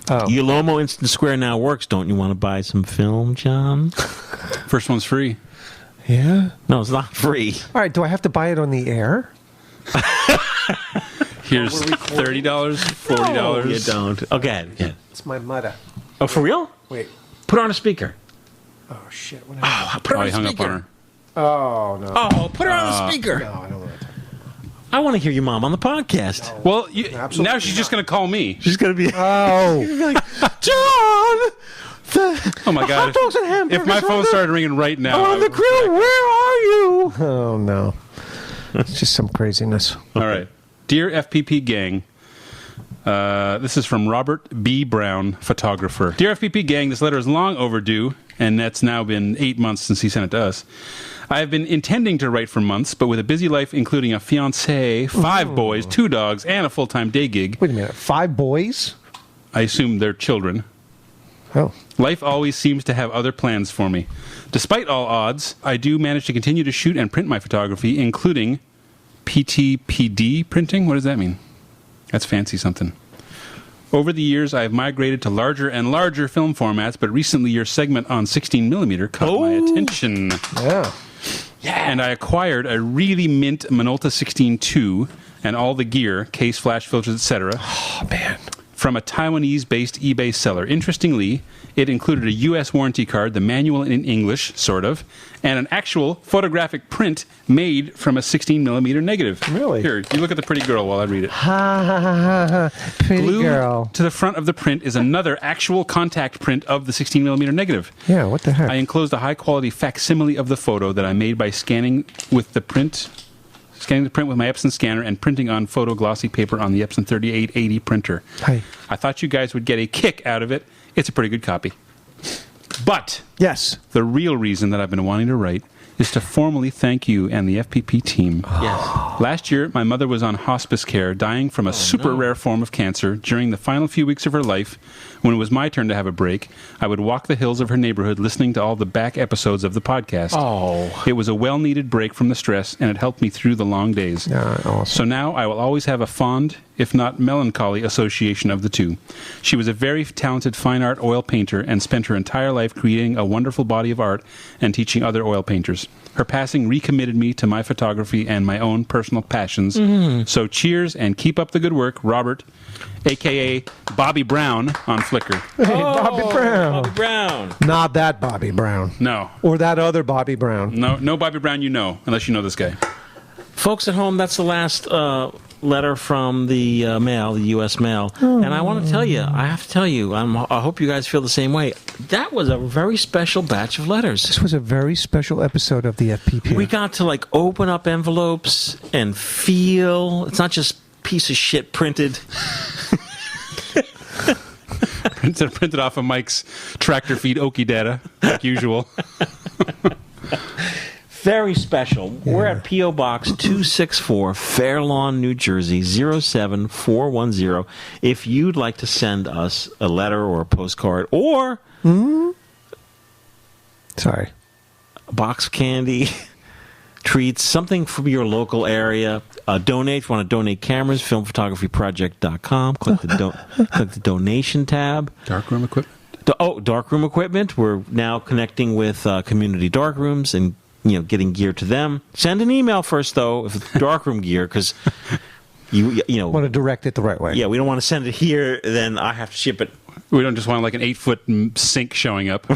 Holiday? Oh. Your Lomo'Instant Square now works. Don't you want to buy some film, John? First one's free. Yeah? No, it's not free. All right, do I have to buy it on the air? Here's $30, $40. No, you don't. Okay. Yeah. It's my mother. Oh, for real? Wait. Put her on a speaker. Oh, shit. What put her on he a hung speaker. up on her. Oh, no. Oh, put her on the speaker. No, I don't want to. I want to hear your mom on the podcast. No. Well, now she's just going to call me. She's going to be... Oh. She's like, John! Oh, my God. Hot dogs and hamburgers If my phone started ringing right now... on the grill, where are you? Oh, no. It's just some craziness. All right. Dear FPP gang, this is from Robert B. Brown, photographer. Dear FPP gang, this letter is long overdue, and that's now been 8 months since he sent it to us. I have been intending to write for months, but with a busy life, including a fiancé, 5 boys, 2 dogs, and a full-time day gig. Wait a minute. 5 boys? I assume they're children. Oh. Life always seems to have other plans for me. Despite all odds, I do manage to continue to shoot and print my photography, including PTPD printing. What does that mean? That's fancy something. Over the years, I have migrated to larger and larger film formats, but recently your segment on 16mm caught my attention. Yeah. And I acquired a really mint Minolta 16-2 and all the gear, case, flash filters, etc. Oh, man. From a Taiwanese-based eBay seller. Interestingly, it included a U.S. warranty card, the manual in English, sort of, and an actual photographic print made from a 16mm negative. Really? Here, you look at the pretty girl while I read it. Ha, ha, ha, ha. Pretty Glued girl. to the front of the print is another actual contact print of the 16mm negative. Yeah, what the heck? I enclosed a high-quality facsimile of the photo that I made by scanning the print with my Epson scanner and printing on photo glossy paper on the Epson 3880 printer. Hi. I thought you guys would get a kick out of it. It's a pretty good copy. But yes, the real reason that I've been wanting to write is to formally thank you and the FPP team. Yes. Last year, my mother was on hospice care, dying from a super rare form of cancer. During the final few weeks of her life, when it was my turn to have a break, I would walk the hills of her neighborhood listening to all the back episodes of the podcast. Oh. It was a well-needed break from the stress, and it helped me through the long days. Awesome. So now I will always have a fond, if not melancholy, association of the two. She was a very talented fine art oil painter and spent her entire life creating a wonderful body of art and teaching other oil painters. Her passing recommitted me to my photography and my own personal passions. So cheers and keep up the good work, Robert, a.k.a. Bobby Brown on Flickr. Hey, Bobby Brown. Bobby Brown. Not that Bobby Brown. No. Or that other Bobby Brown. No Bobby Brown you know, unless you know this guy. Folks at home, that's the last letter from the mail, the U.S. mail. And I want to tell you, I have to tell you, I hope you guys feel the same way. That was a very special batch of letters. This was a very special episode of the FPP. We got to open up envelopes and feel. It's not just piece of shit printed. printed off of Mike's tractor feed Okie data, like usual. Very special. Yeah. We're at P.O. Box 264, Fair Lawn, New Jersey, 07410. If you'd like to send us a letter or a postcard or box of candy, treats, something from your local area, donate. If you want to donate cameras, filmphotographyproject.com. Click the donation tab. Darkroom equipment. Darkroom equipment. We're now connecting with community darkrooms and getting gear to them. Send an email first, though, if it's darkroom gear, because you want to direct it the right way. Yeah, we don't want to send it here, then I have to ship it. We don't just want an 8-foot sink showing up.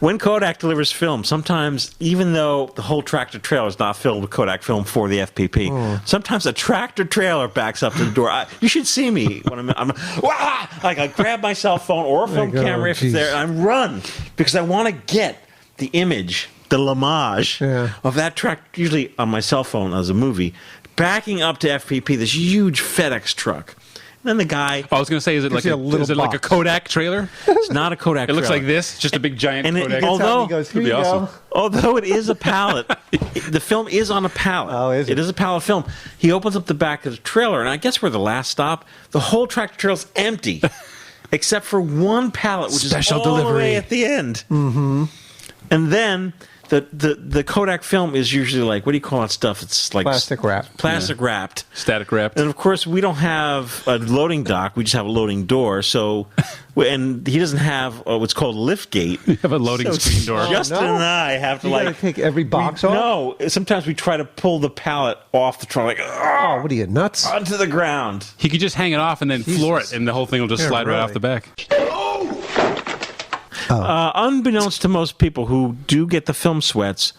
When Kodak delivers film, sometimes, even though the whole tractor trailer is not filled with Kodak film for the FPP, sometimes a tractor trailer backs up to the door. You should see me when I'm I grab my cell phone or a film camera if it's there, and I run because I want to get the image, the Limoges of that tractor, usually on my cell phone as a movie, backing up to FPP, this huge FedEx truck. Then the guy... I was going to say, is it like a Kodak trailer? It's not a Kodak trailer. It looks like this, just a big giant Kodak. Although it is a pallet, the film is on a pallet. Oh, is it? It is a pallet film. He opens up the back of the trailer, and I guess we're the last stop. The whole tractor trailer's empty, except for one pallet, which is all the way at the end. Mm-hmm. And then... The Kodak film is usually what do you call that stuff? It's like plastic wrapped. Plastic wrapped. Static wrapped. And of course, we don't have a loading dock. We just have a loading door. So, and he doesn't have what's called a lift gate. You have a loading screen door. Justin and I have to gotta take every box off? No. Sometimes we try to pull the pallet off the trunk. Oh, what are you, nuts? Onto the ground. He could just hang it off and then floor it, and the whole thing will just slide right off the back. Unbeknownst to most people who do get the film sweats,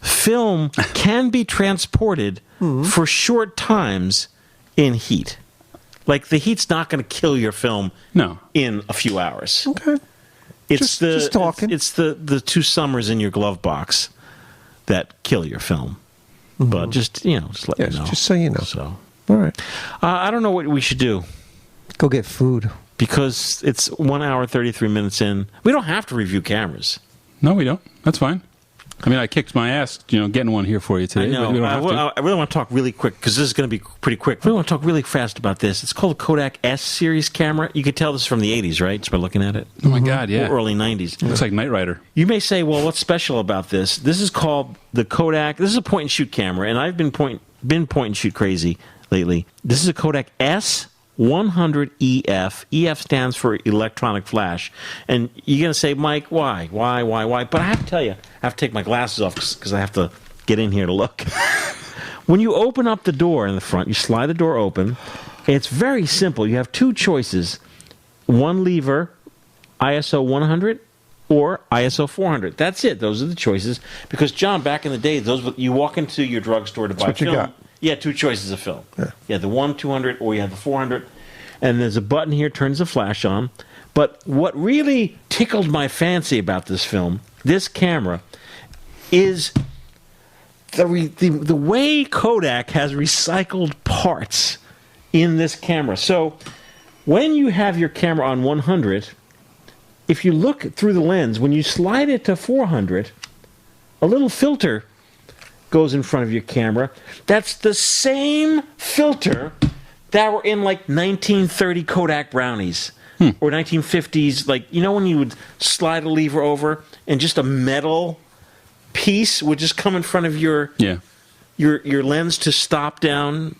film can be transported for short times in heat. The heat's not going to kill your film in a few hours. Okay. It's just talking. It's the 2 summers in your glove box that kill your film. But just let you know. Just so you know. So, all right. I don't know what we should do. Go get food. Because it's 1 hour, 33 minutes in. We don't have to review cameras. No, we don't. That's fine. I mean, I kicked my ass, getting one here for you today. I know. But we don't have to. I really want to talk really quick, because this is going to be pretty quick. I really want to talk really fast about this. It's called a Kodak S-Series camera. You could tell this is from the 80s, right? Just by looking at it. Oh, my God, yeah. Or early 90s. It looks like Knight Rider. You may say, well, what's special about this? This is called the Kodak. This is a point-and-shoot camera, and I've been point-and-shoot crazy lately. This is a Kodak S100 EF stands for electronic flash. And you're going to say, Mike, why? But I have to tell you, I have to take my glasses off because I have to get in here to look. When you open up the door in the front, you slide the door open. It's very simple. You have 2 choices. One lever, ISO 100 or ISO 400. That's it. Those are the choices. Because, John, back in the day, you walk into your drugstore to buy film. You got. Yeah, 2 choices of film. Yeah, the 200 or you have the 400. And there's a button here, turns the flash on. But what really tickled my fancy about this film, this camera, is the way Kodak has recycled parts in this camera. So when you have your camera on 100, if you look through the lens, when you slide it to 400, a little filter goes in front of your camera. That's the same filter that were in like 1930 Kodak Brownies or 1950s, like, you know, when you would slide a lever over and just a metal piece would just come in front of your lens to stop down.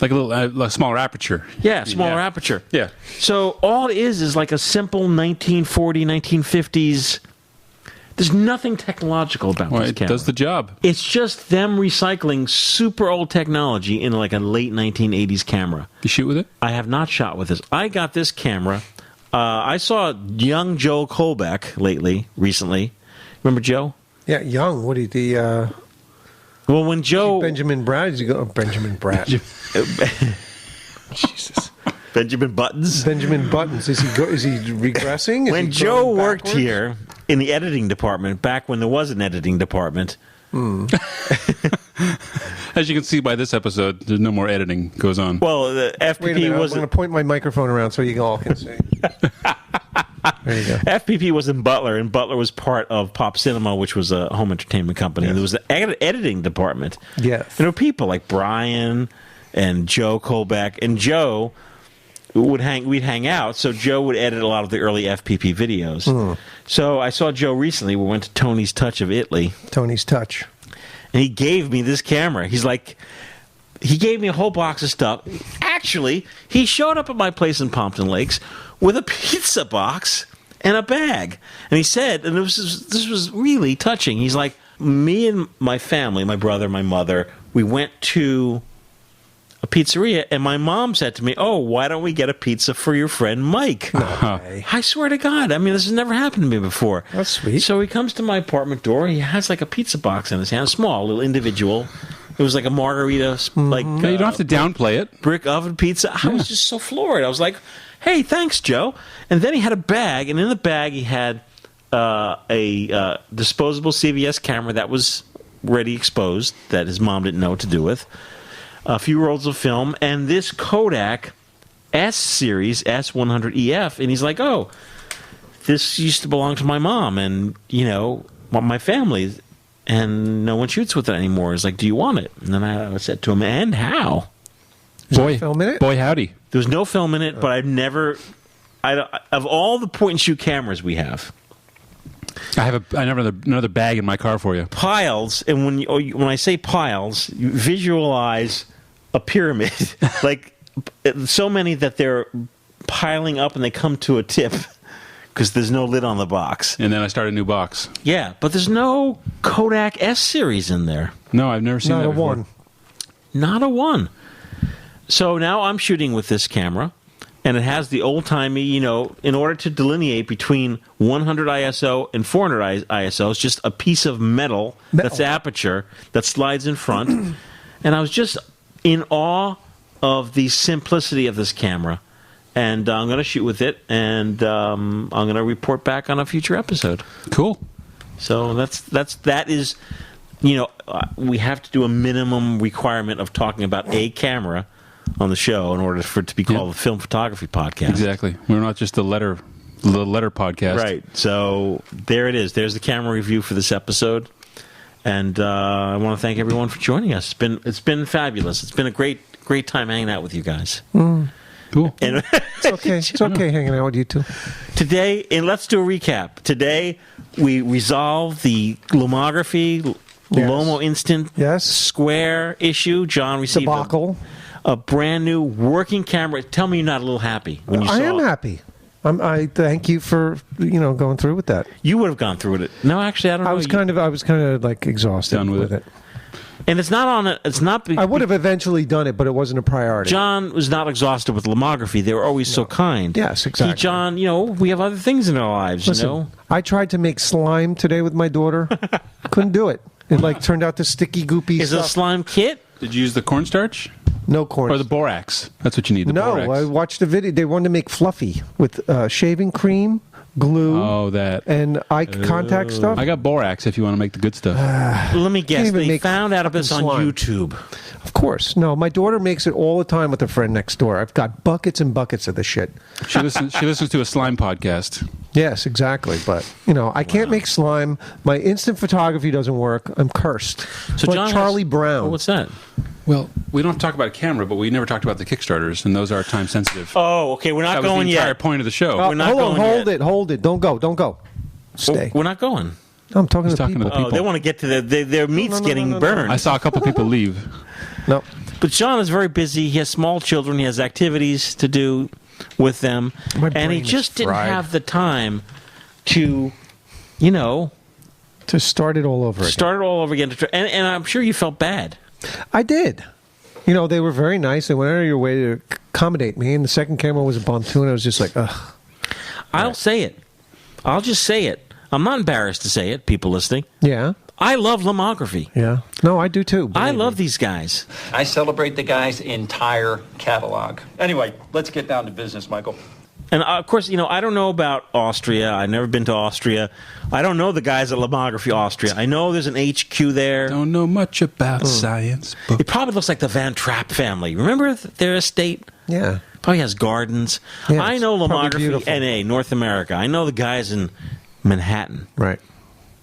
Like a little smaller aperture. Yeah, smaller aperture. Yeah. So all it is like a simple 1940, 1950s. There's nothing technological about this camera. It does the job. It's just them recycling super old technology in like a late 1980s camera. You shoot with it? I have not shot with this. I got this camera. I saw young Joe Kolbek recently. Remember Joe? Yeah, young. What did he? Well, when Joe Benjamin Brad, did you go? Benjamin Brad. Jesus. Benjamin Buttons. Benjamin Buttons. Is he regressing? When Joe worked here in the editing department, back when there was an editing department. As you can see by this episode, there's no more editing goes on. Well, the FPP was. I'm going to point my microphone around so you all can see. There you go. FPP was in Butler, and Butler was part of Pop Cinema, which was a home entertainment company. Yes. There was the editing department. Yes. And there were people like Brian and Joe Kolbek, and Joe we'd hang out, so Joe would edit a lot of the early FPP videos. So I saw Joe recently. We went to Tony's Touch of Italy. Tony's Touch. And he gave me this camera. He's like, he gave me a whole box of stuff. Actually, he showed up at my place in Pompton Lakes with a pizza box and a bag. And he said, and this was really touching, he's like, me and my family, my brother, my mother, we went to a pizzeria, and my mom said to me, oh, why don't we get a pizza for your friend Mike? Okay. I swear to God, I mean, this has never happened to me before. That's sweet. So he comes to my apartment door, he has like a pizza box in his hand, small, little individual. It was like a margarita, like... No, you don't have to downplay it. Brick oven pizza. I was just so floored. I was like, hey, thanks, Joe. And then he had a bag, and in the bag he had a disposable CVS camera that was already exposed, that his mom didn't know what to do with, a few rolls of film, and this Kodak S-Series S100EF. And he's like, oh, this used to belong to my mom and, you know, my family, and no one shoots with it anymore. He's like, do you want it? And then I said to him, and how? Boy, film in it? Boy, howdy. There was no film in it, but I've never... of all the point-and-shoot cameras we have... I have another bag in my car for you. Piles, and when I say piles, you visualize a pyramid. Like, so many that they're piling up and they come to a tip because there's no lid on the box. And then I start a new box. Yeah, but there's no Kodak S-Series in there. No, I've never seen that before. Not a one. So now I'm shooting with this camera, and it has the old-timey, you know, in order to delineate between 100 ISO and 400 ISO, it's just a piece of metal that's aperture that slides in front. And I was just in awe of the simplicity of this camera. And I'm going to shoot with it, and I'm going to report back on a future episode. Cool. So that is, you know, we have to do a minimum requirement of talking about a camera on the show in order for it to be called a film photography podcast. Exactly. We're not just the letter podcast. Right. So there it is. There's the camera review for this episode. And I want to thank everyone for joining us. It's been fabulous. It's been a great time hanging out with you guys. Cool. And it's okay. It's okay hanging out with you two. Today, and let's do a recap. Today, we resolved the Lomography, Lomo'Instant Square issue. John received a brand new working camera. Tell me you're not a little happy when you saw it. I am happy. I thank you for going through with that. You would have gone through with it. No, actually, I don't know. I was kind of like exhausted done with it. And it's not on it. It's not. I would have eventually done it, but it wasn't a priority. John was not exhausted with Lomography. They were always so kind. Yes, exactly. John, we have other things in our lives. Listen, I tried to make slime today with my daughter. Couldn't do it. It turned out to sticky, goopy stuff. Is it a slime kit? Did you use the cornstarch? No corn. Or the borax. That's what you need, borax. I watched the video. They wanted to make fluffy with shaving cream, glue. Oh, that. And eye contact stuff. I got borax if you want to make the good stuff. Let me guess. Can't even They make found out of this on slime. YouTube. Of course. No, my daughter makes it all the time with her friend next door. I've got buckets and buckets of this shit. She listens to a slime podcast. Yes, exactly. But, you know, I can't make slime. My instant photography doesn't work. I'm cursed. So like John Charlie Brown. What's that? Well, we don't have to talk about a camera, but we never talked about the Kickstarters, and those are time sensitive. Oh, okay. We're not that was going the yet. entire point of the show. We're not hold on, going hold it. Don't go. Stay. We're not going. No, I'm talking He's to talking to people. the people. Oh, they want to get to their meat's getting burned. I saw a couple people leave. No. But John is very busy. He has small children. He has activities to do with them. And he just didn't have the time to, you know... To start it all over again. Start it all over again. And I'm sure you felt bad. I did. You know, they were very nice. They went out of your way to accommodate me. And the second camera was a bum, too. And I was just like, ugh. I'll say it. I'll just say it. I'm not embarrassed to say it, people listening. Yeah. I love Lomography. Yeah. No, I do too. I love these guys. I celebrate the guy's entire catalog. Anyway, let's get down to business, Michael. And of course, you know, I don't know about Austria. I've never been to Austria. I don't know the guys at Lomography Austria. I know there's an HQ there. Don't know much about science. But it probably looks like the Van Trapp family. Remember their estate? Yeah. Probably has gardens. Yeah, I know it's probably Lomography beautiful. NA, North America. I know the guys in Manhattan. Right.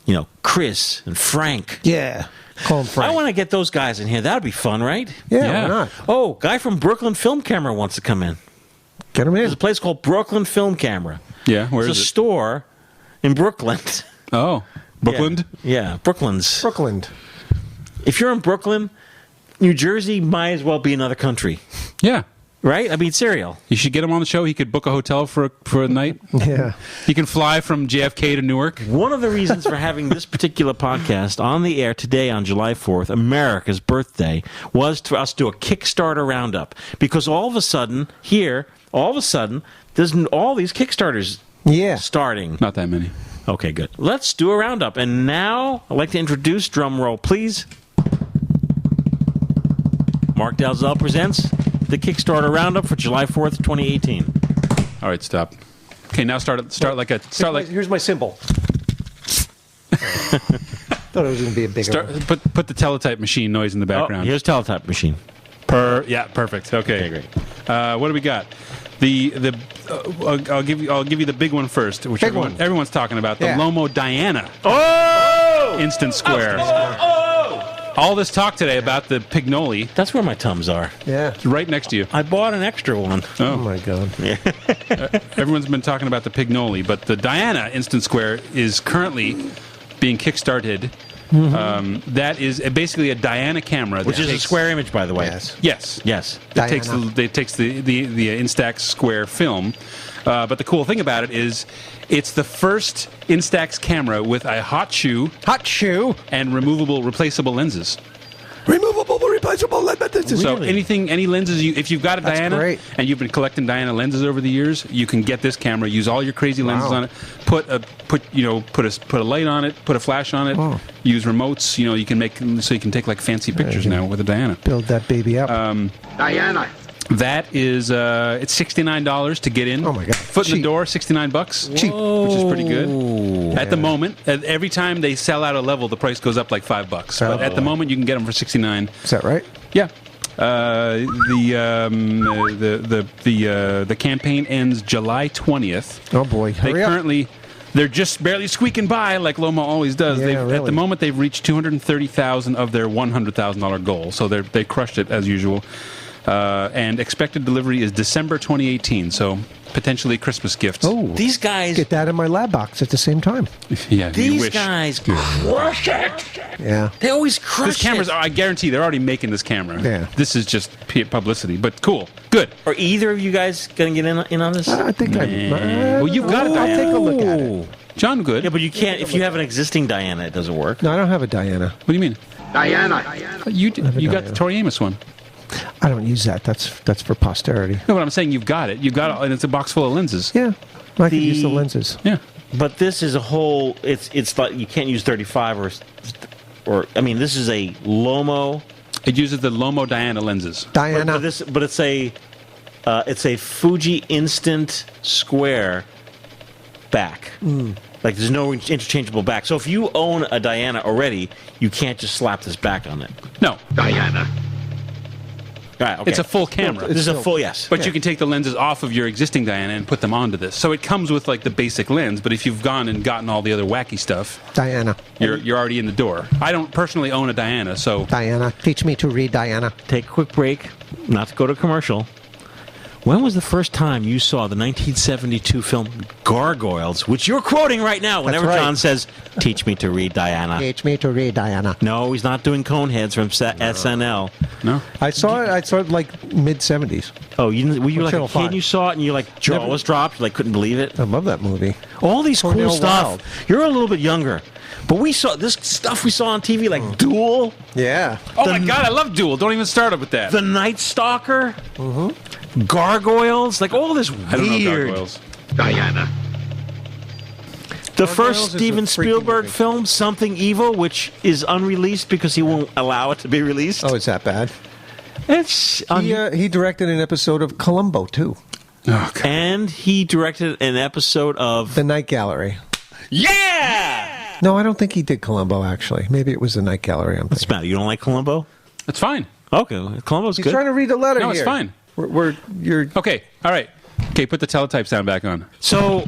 You know, Chris and Frank. Yeah. Call him Frank. I want to get those guys in here. That would be fun, right? Yeah, why not? Oh, guy from Brooklyn Film Camera wants to come in. Get him in. There's a place called Brooklyn Film Camera. Yeah, where it's is a it? store in Brooklyn. Oh, Brooklyn? Yeah, Brooklyn's. Brooklyn. If you're in Brooklyn, New Jersey might as well be another country. Yeah. Right? I mean, serial. You should get him on the show. He could book a hotel for a night. Yeah. He can fly from JFK to Newark. One of the reasons for having this particular podcast on the air today on July 4th, America's birthday, was for us to do a Kickstarter roundup. Because all of a sudden, there's all these Kickstarters starting. Not that many. Okay, good. Let's do a roundup. And now, I'd like to introduce, drum roll, please. Mark Dalzell presents the Kickstarter roundup for July 4th, 2018. All right, stop. Okay, now start like. Here's my symbol. Thought it was going to be a bigger one. Put the teletype machine noise in the background. Here's teletype machine. Yeah, perfect. Okay, great. What do we got? I'll give you the big one first, which everyone's talking about. The Lomo Diana. Instant Square. All this talk today about the Pigalle. That's where my Tums are. Yeah. It's right next to you. I bought an extra one. Oh my God. Yeah. Everyone's been talking about the Pigalle, but the Diana Instant Square is currently being kickstarted. Mm-hmm. That is basically a Diana camera, Which is a square image, by the way. Yes. Diana. It takes the Instax Square film. But the cool thing about it is it's the first Instax camera with a hot shoe, and removable, replaceable lenses. Removable, replaceable lenses. So any lenses if you've got a Diana and you've been collecting Diana lenses over the years, you can get this camera, use all your crazy lenses on it, put a light on it, put a flash on it, use remotes. You know, you can take like fancy pictures now with a Diana. Build that baby up. Diana. That is it's $69 to get in. Oh my God! Foot in the door, $69. Cheap, which is pretty good. At the moment, every time they sell out a level, the price goes up like $5. But at the moment, you can get them for $69. Is that right? Yeah. The campaign ends July 20th. Oh boy! They're just barely squeaking by, like Lomo always does. At the moment, they've reached 230,000 of their $100,000 goal, so they crushed it as usual. And expected delivery is December 2018, so potentially Christmas gifts. Oh, these guys get that in my lab box at the same time. Yeah, these guys crush it. Yeah, they always crush This camera's, I guarantee, they're already making this camera. Yeah, this is just publicity, but cool, good. Are either of you guys going to get in on this? I think well, you've got it. I'll take a look at it. John, good. Yeah, but you can't if you have an existing Diana. It doesn't work. No, I don't have a Diana. What do you mean? Diana. You got the Tori Amos one. I don't use that. That's for posterity. No, but I'm saying you've got it. You've got it, and it's a box full of lenses. Yeah, I can use the lenses. Yeah, but this is a whole. It's like you can't use 35 or I mean, this is a Lomo. It uses the Lomo Diana lenses. Diana. But it's a Fuji Instant Square back. Like there's no interchangeable back. So if you own a Diana already, you can't just slap this back on it. No. Diana. Right, okay. It's a full camera. This is a full, yes. But you can take the lenses off of your existing Diana and put them onto this. So it comes with like the basic lens, but if you've gone and gotten all the other wacky stuff, Diana, you're already in the door. I don't personally own a Diana, so Diana, teach me to read Diana. Take a quick break, not to go to commercial. When was the first time you saw the 1972 film Gargoyles, which you're quoting right now whenever John says, teach me to read Diana? Teach me to read Diana. No, he's not doing Coneheads from SNL. No? I saw it like mid-70s. Oh, were you like a Channel kid 5. and you saw it and you like jaw was dropped? You like couldn't believe it? I love that movie. All these cool Cornell stuff. Wilde. You're a little bit younger. But we saw this stuff we saw on TV like Duel. Yeah. Oh my God, I love Duel. Don't even start up with that. The Night Stalker. Gargoyles. Like all this weird. I don't know Gargoyles. Diana. The Gargoyles first is a Steven freaky Spielberg movie. film, Something Evil, which is unreleased because he won't allow it to be released. Oh, it's that bad? It's He directed an episode of Columbo, too. Oh, God. and he directed an episode of The Night Gallery. Yeah. No, I don't think he did Columbo, actually. Maybe it was The Night Gallery. I'm What's the thinking. matter? You don't like Columbo? It's fine. Okay, Columbo's He's good. trying to read the letter No, here. it's fine. You're Okay, all right. Okay, put the teletype sound back on. So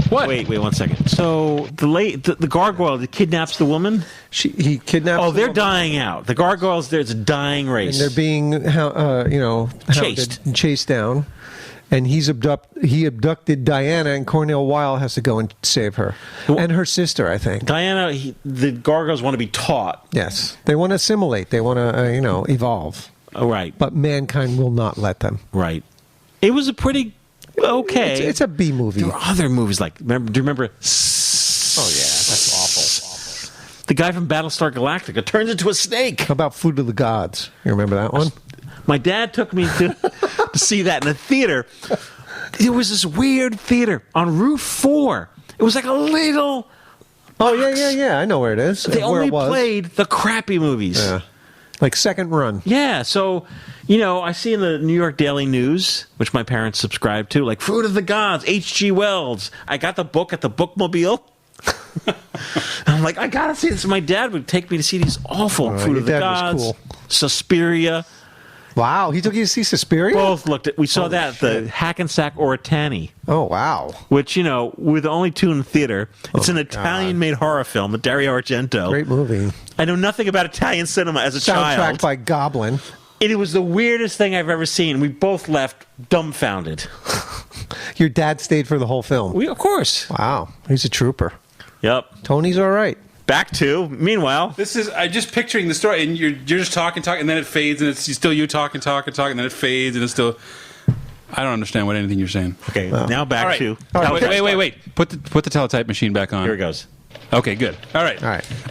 What? wait 1 second. So the gargoyle that kidnaps the woman. he kidnaps. Oh, the they're woman, dying out. The gargoyles. There's a dying race. and they're being, Chased. chased down. And he abducted Diana, and Cornell Wilde has to go and save her and her sister, I think. Diana. The gargoyles want to be taught. Yes, they want to assimilate. They want to, evolve. Oh, right. But mankind will not let them. Right. It was a pretty okay. It's a B movie. There were other movies like. Do you remember? Oh yeah, that's awful. The guy from Battlestar Galactica turns into a snake. How about Food of the Gods? You remember that one? My dad took me to see that in the theater. There was this weird theater on Route 4. It was like a little. Oh yeah. I know where it is. They where only it was. played the crappy movies. Yeah. Like Second Run. Yeah, so, I see in the New York Daily News, which my parents subscribe to, like Fruit of the Gods, H.G. Wells. I got the book at the bookmobile. I'm like, I gotta see this. My dad would take me to see these awful Fruit of the your dad Gods, was cool. Suspiria. Wow, he took you to see Suspiria? Both looked at. We saw Holy that at shit. the Hackensack Oratani. Oh wow. Which, we're the only two in the theater. It's an Italian-made horror film with Dario Argento. Great movie. I know nothing about Italian cinema as a child. Soundtrack by Goblin. It was the weirdest thing I've ever seen. We both left dumbfounded. Your dad stayed for the whole film. Of course. Wow, he's a trooper. Yep. Tony's all right. Back to, meanwhile. This is, I'm just picturing the story, and you're just talking, and then it fades, and it's still you talking, and then it fades, and it's still. I don't understand what anything you're saying. Okay, now back to. All right, wait. Put the teletype machine back on. Here it goes. Okay, good. All right.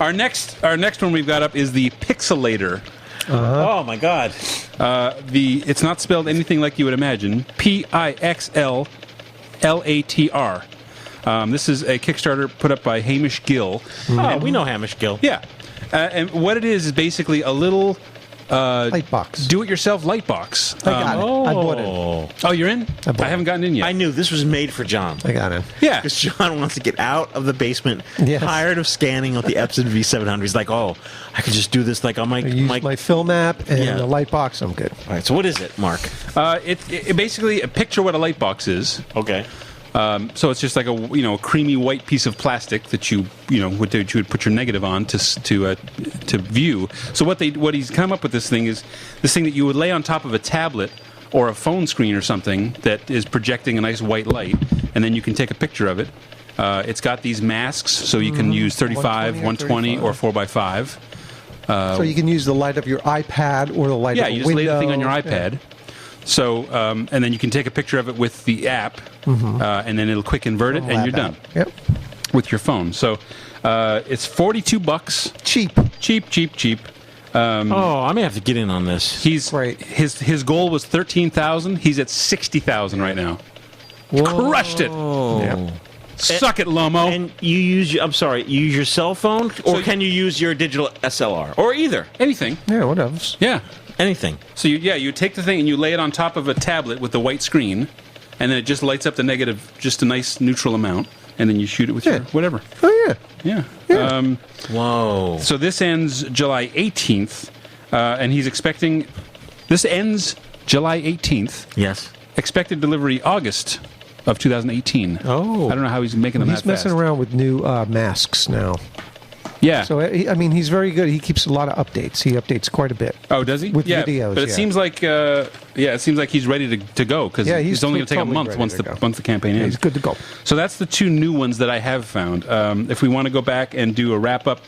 Our next one we've got up is the Pixelator. Oh my God. It's not spelled anything like you would imagine. Pixlator. This is a Kickstarter put up by Hamish Gill. Oh, we know Hamish Gill. Yeah. And what it is basically a little light box. Do-it-yourself light box. I got it. I bought it. Oh, you're in? I haven't gotten in yet. I knew this was made for John. I got it. Yeah. Because John wants to get out of the basement, Yes. tired of scanning with the Epson V700. He's like, I could just do this like on my... I use my film app and Yeah. the light box. I'm good. All right, so what is it, Mark? It basically, picture what a light box is. Okay. So it's just like a creamy white piece of plastic that you would put your negative on to view. So what he's come up with this thing that you would lay on top of a tablet or a phone screen or something that is projecting a nice white light, and then you can take a picture of it. It's got these masks, so you can use 35, 120, or 4x5. So you can use the light of your iPad or the light of a window. Yeah, you just lay the thing on your iPad. Yeah. So, and then you can take a picture of it with the app, and then it'll quick invert it, and you're done. Yep. With your phone. So, it's $42. Cheap. I may have to get in on this. His goal was 13,000. He's at 60,000 right now. Crushed it. Yep. Suck it, Lomo. And you use your cell phone, or can you use your digital SLR, or either? Anything. Yeah, what else? Yeah. Anything. So you take the thing and you lay it on top of a tablet with the white screen, and then it just lights up the negative, just a nice neutral amount, and then you shoot it with your whatever. Oh, yeah. Yeah. Whoa. So this ends July 18th, and he's expecting... This ends July 18th. Yes. Expected delivery August of 2018. Oh. I don't know how he's making them that fast. He's messing around with new masks now. Yeah. So, I mean, he's very good. He keeps a lot of updates. He updates quite a bit. Oh, does he? With videos, But it seems like, it seems like he's ready to go, because it's only going to take a month once the campaign ends. He's good to go. So that's the two new ones that I have found. If we want to go back and do a wrap-up,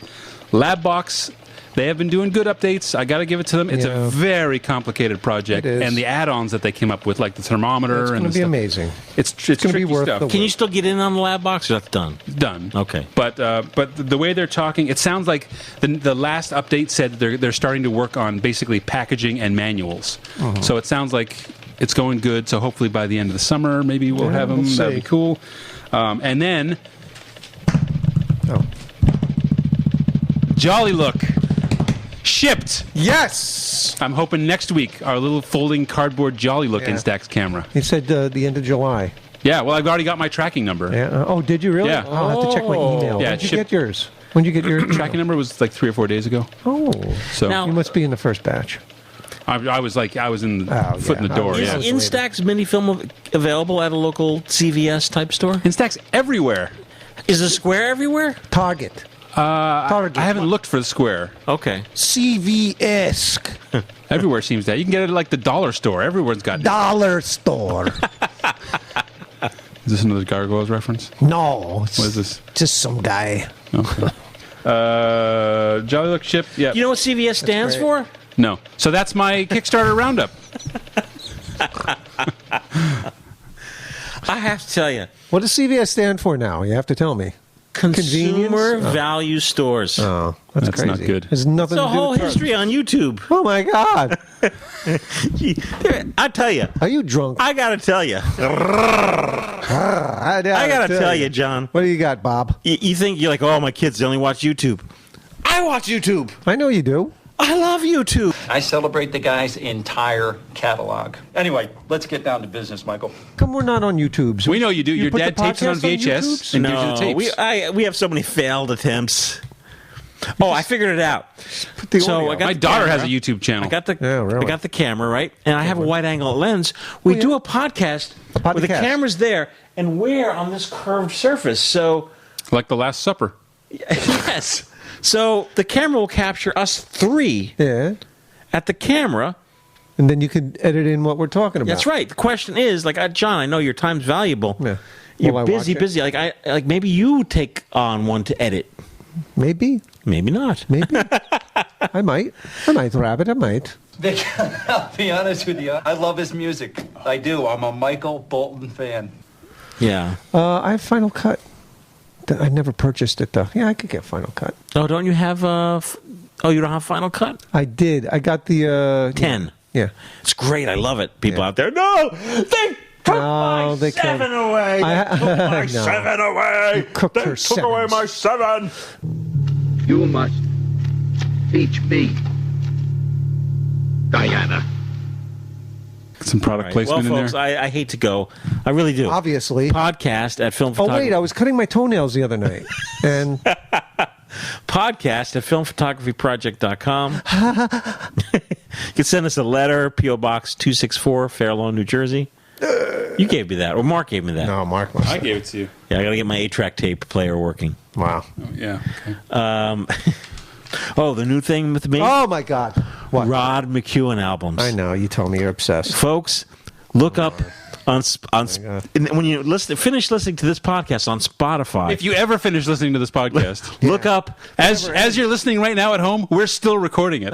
Labbox, they have been doing good updates. I got to give it to them. It's a very complicated project, and the add-ons that they came up with, like the thermometer, it's and going to be amazing. It's going to be worth stuff. the work. Can you still get in on the lab box, or that's done? Done. Okay. But the way they're talking, it sounds like the last update said they're starting to work on basically packaging and manuals. So it sounds like it's going good. So hopefully by the end of the summer, maybe we'll have them. That'd be cool. And then Jolly Look. Shipped. Yes. I'm hoping next week our little folding cardboard Jolly Look Instax camera. He said the end of July. Yeah. Well, I've already got my tracking number. Yeah. Oh, did you really? Yeah. Oh, I'll have to check my email. Yeah, When did you get yours? When did you get your tracking number? Was like 3 or 4 days ago. Oh. So you must be in the first batch. I was in the foot in the door. Is Instax mini film available at a local CVS type store? Instax everywhere. Is the Square everywhere? Target. I haven't looked for the Square. Okay. CVS. Everywhere seems that. You can get it at like the dollar store. Everyone's got it. Dollar store. Is this another Gargoyles reference? No. What is this? Just some guy. Okay. Jolly Look Ship. Yeah. You know what CVS stands for? No. So that's my Kickstarter roundup. I have to tell you. What does CVS stand for now? You have to tell me. Consumer value stores. Oh, that's crazy. Not good. There's nothing It's to a do whole with history on YouTube. Oh my God! I tell you. Are you drunk? I gotta tell you. I gotta tell you, John. What do you got, Bob? You think you're like, oh, my kids only watch YouTube. I watch YouTube. I know you do. I love YouTube. I celebrate the guy's entire catalog. Anyway, let's get down to business, Michael. Come, we're not on YouTube. We know you do. Your put dad the tapes it on podcast VHS and gives you the tapes. We have so many failed attempts. Oh, I figured it out. So my daughter has a YouTube channel. I got the camera, right? And I have a wide-angle lens. We do a podcast where the camera's there, and we're on this curved surface. So, like The Last Supper. Yes. So the camera will capture us three at the camera. And then you can edit in what we're talking about. That's right. The question is, like, John, I know your time's valuable. Yeah. You're busy. Like maybe you take on one to edit. Maybe. Maybe not. Maybe. I might, Rabbit. I might. Vic, I'll be honest with you. I love his music. I do. I'm a Michael Bolton fan. Yeah. I have Final Cut. I never purchased it, though. Yeah, I could get Final Cut. Oh, don't you have... you don't have Final Cut? I did. I got the... 10. Yeah. It's great. I love it. People out there, no! They took my 7 away! They took my 7 away! They took away my 7! You must teach me, Diana. Some product placement in there. Folks, I hate to go. I really do. Obviously. Podcast at Film Photography. Oh, wait. I was cutting my toenails the other night. And... Podcast at filmphotographyproject.com. You can send us a letter, P.O. Box 264, Fair Lawn, New Jersey. You gave me that, or Mark gave me that. No, Mark must. I gave it to you. Yeah, I got to get my 8-track tape player working. Wow. Oh, yeah. Okay. The new thing with me? Oh, my God. What? Rod McEwen albums. I know. You told me you're obsessed. Folks, look up on when you finish listening to this podcast on Spotify. If you ever finish listening to this podcast, look up as you're listening right now at home. We're still recording it.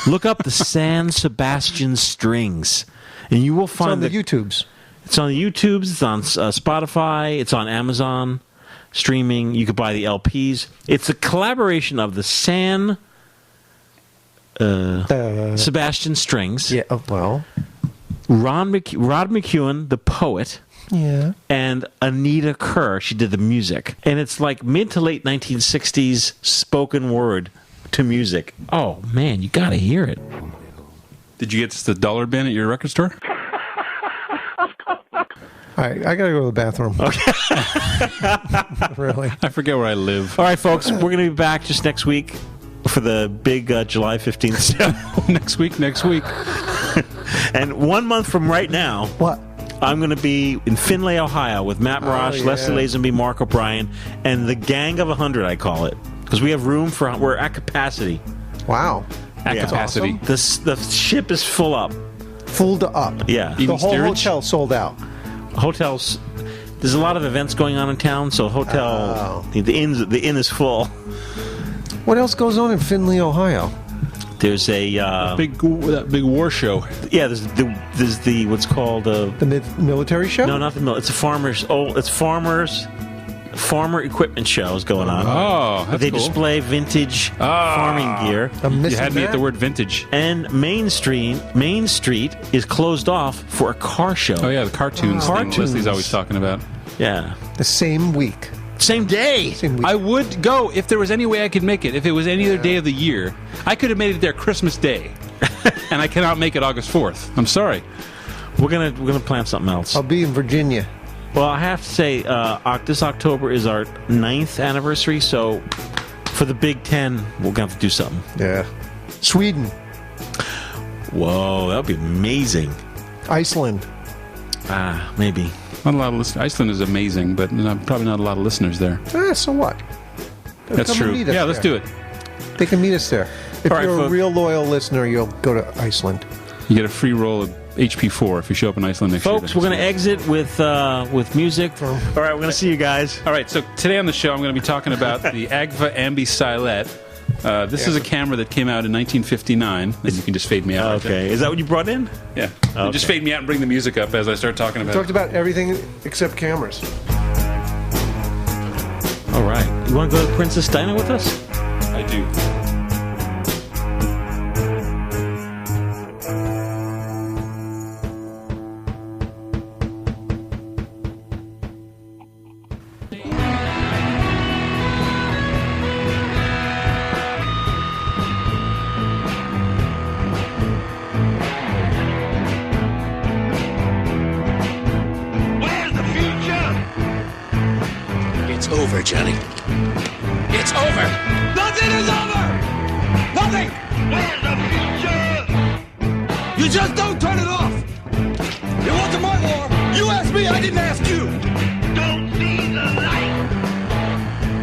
Look up the San Sebastian Strings, and you will find the YouTubes. It's on the YouTubes. It's on Spotify. It's on Amazon streaming. You could buy the LPs. It's a collaboration of the San Sebastian Strings. Yeah. Well. Rod McEwen, the poet, and Anita Kerr. She did the music, and it's like mid to late 1960s spoken word to music. Oh man, you gotta hear it. Did you get the dollar bin at your record store? All right, I got to go to the bathroom. Okay. Really? I forget where I live. All right, folks, we're going to be back just next week for the big July 15th show. Next week. And 1 month from right now, what? I'm going to be in Findlay, Ohio with Matt Marash, Leslie Lazenby, Mark O'Brien, and the Gang of 100, I call it. Because we have room for, we're at capacity. Wow. At capacity. Awesome. The ship is full up. Full to up. Yeah. The whole hotel sold out. Hotels, there's a lot of events going on in town, so the inn is full. What else goes on in Findlay, Ohio? There's a big war show. Yeah, there's the what's called the military show. No, not the military. It's a farmer equipment shows going on. Oh, that's they cool. display vintage farming gear. You had me at the word vintage. And Main Street is closed off for a car show. Oh yeah, the cartoons thing Leslie's always talking about. Yeah, the same week. Same day. I would go if there was any way I could make it. If it was any other day of the year, I could have made it there Christmas Day, and I cannot make it August 4th. I'm sorry. We're gonna plan something else. I'll be in Virginia. Well, I have to say, this October is our 9th anniversary, so for the Big Ten, we're gonna have to do something. Yeah. Sweden. Whoa, that would be amazing. Iceland. Maybe. Not a lot of listeners. Iceland is amazing, but probably not a lot of listeners there. So what? That's true. Yeah, let's do it. They can meet us there. If All you're right, a real loyal listener, you'll go to Iceland. You get a free roll of HP4 if you show up in Iceland next year. Folks, we're going to exit with music. All right, we're going to see you guys. All right, so today on the show, I'm going to be talking about the Agfa Ambi Stylet. This is a camera that came out in 1959, and you can just fade me out. Okay, is that what you brought in? Yeah. Okay. Just fade me out and bring the music up as I start talking about Talked about everything except cameras. All right. You want to go to Princess Dinah with us? I do. Over, Johnny. It's over. Nothing is over. Nothing. Where's the future? You just don't turn it off. It wasn't my war. You asked me. I didn't ask you. Don't see the light.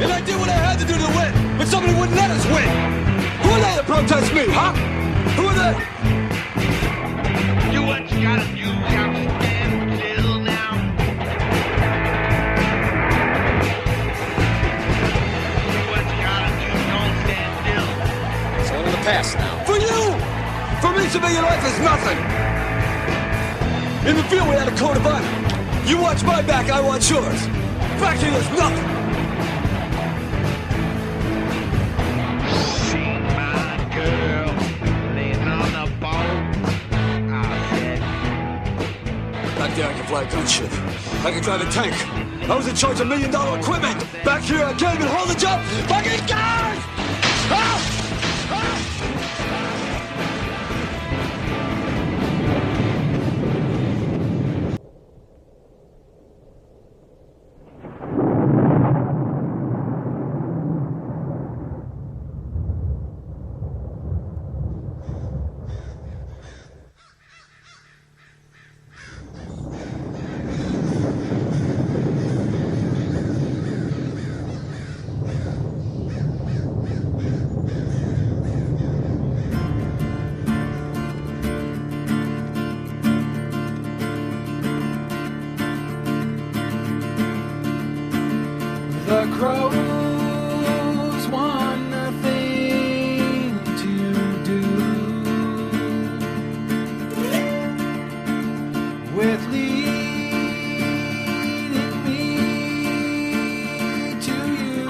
And I did what I had to do to win, but somebody wouldn't let us win. Who are they to protest me, huh? Who are they? Do what you gotta do. You have to stand still now. Past now. For you! For me, civilian life is nothing! In the field, we had a code of honor. You watch my back, I watch yours. Back here, there's nothing! See my girl laying on the boat. Back there, I can fly a gunship. I can drive a tank. I was in charge of $1 million equipment. Back here, I can't even hold a job. Fucking guys! Ah! The crows want nothing to do with leading me to you.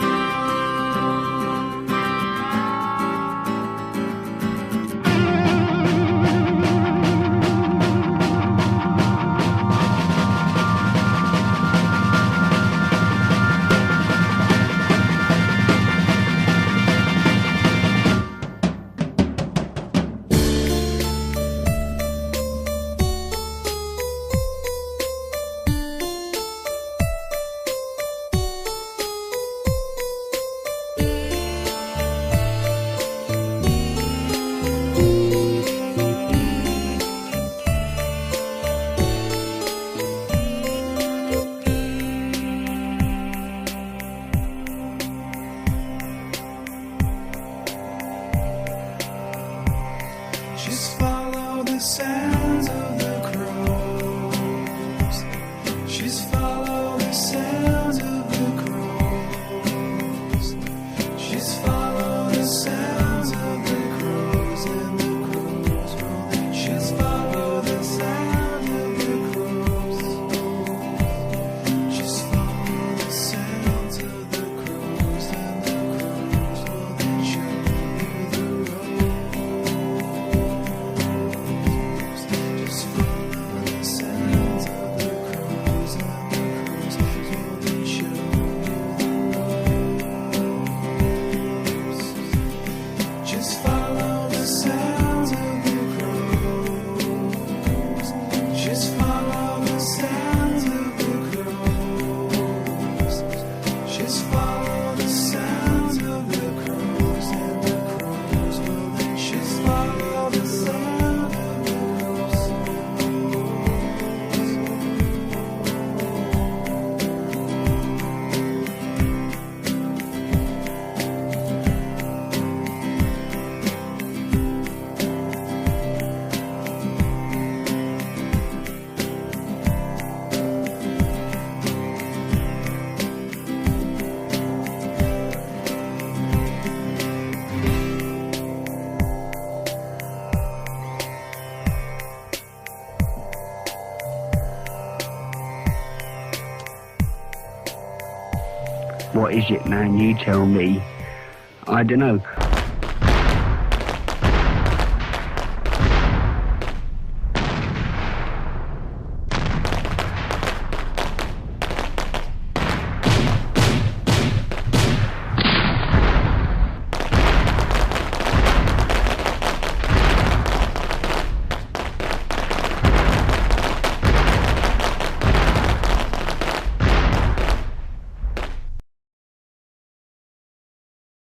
What is it, man? You tell me. I don't know.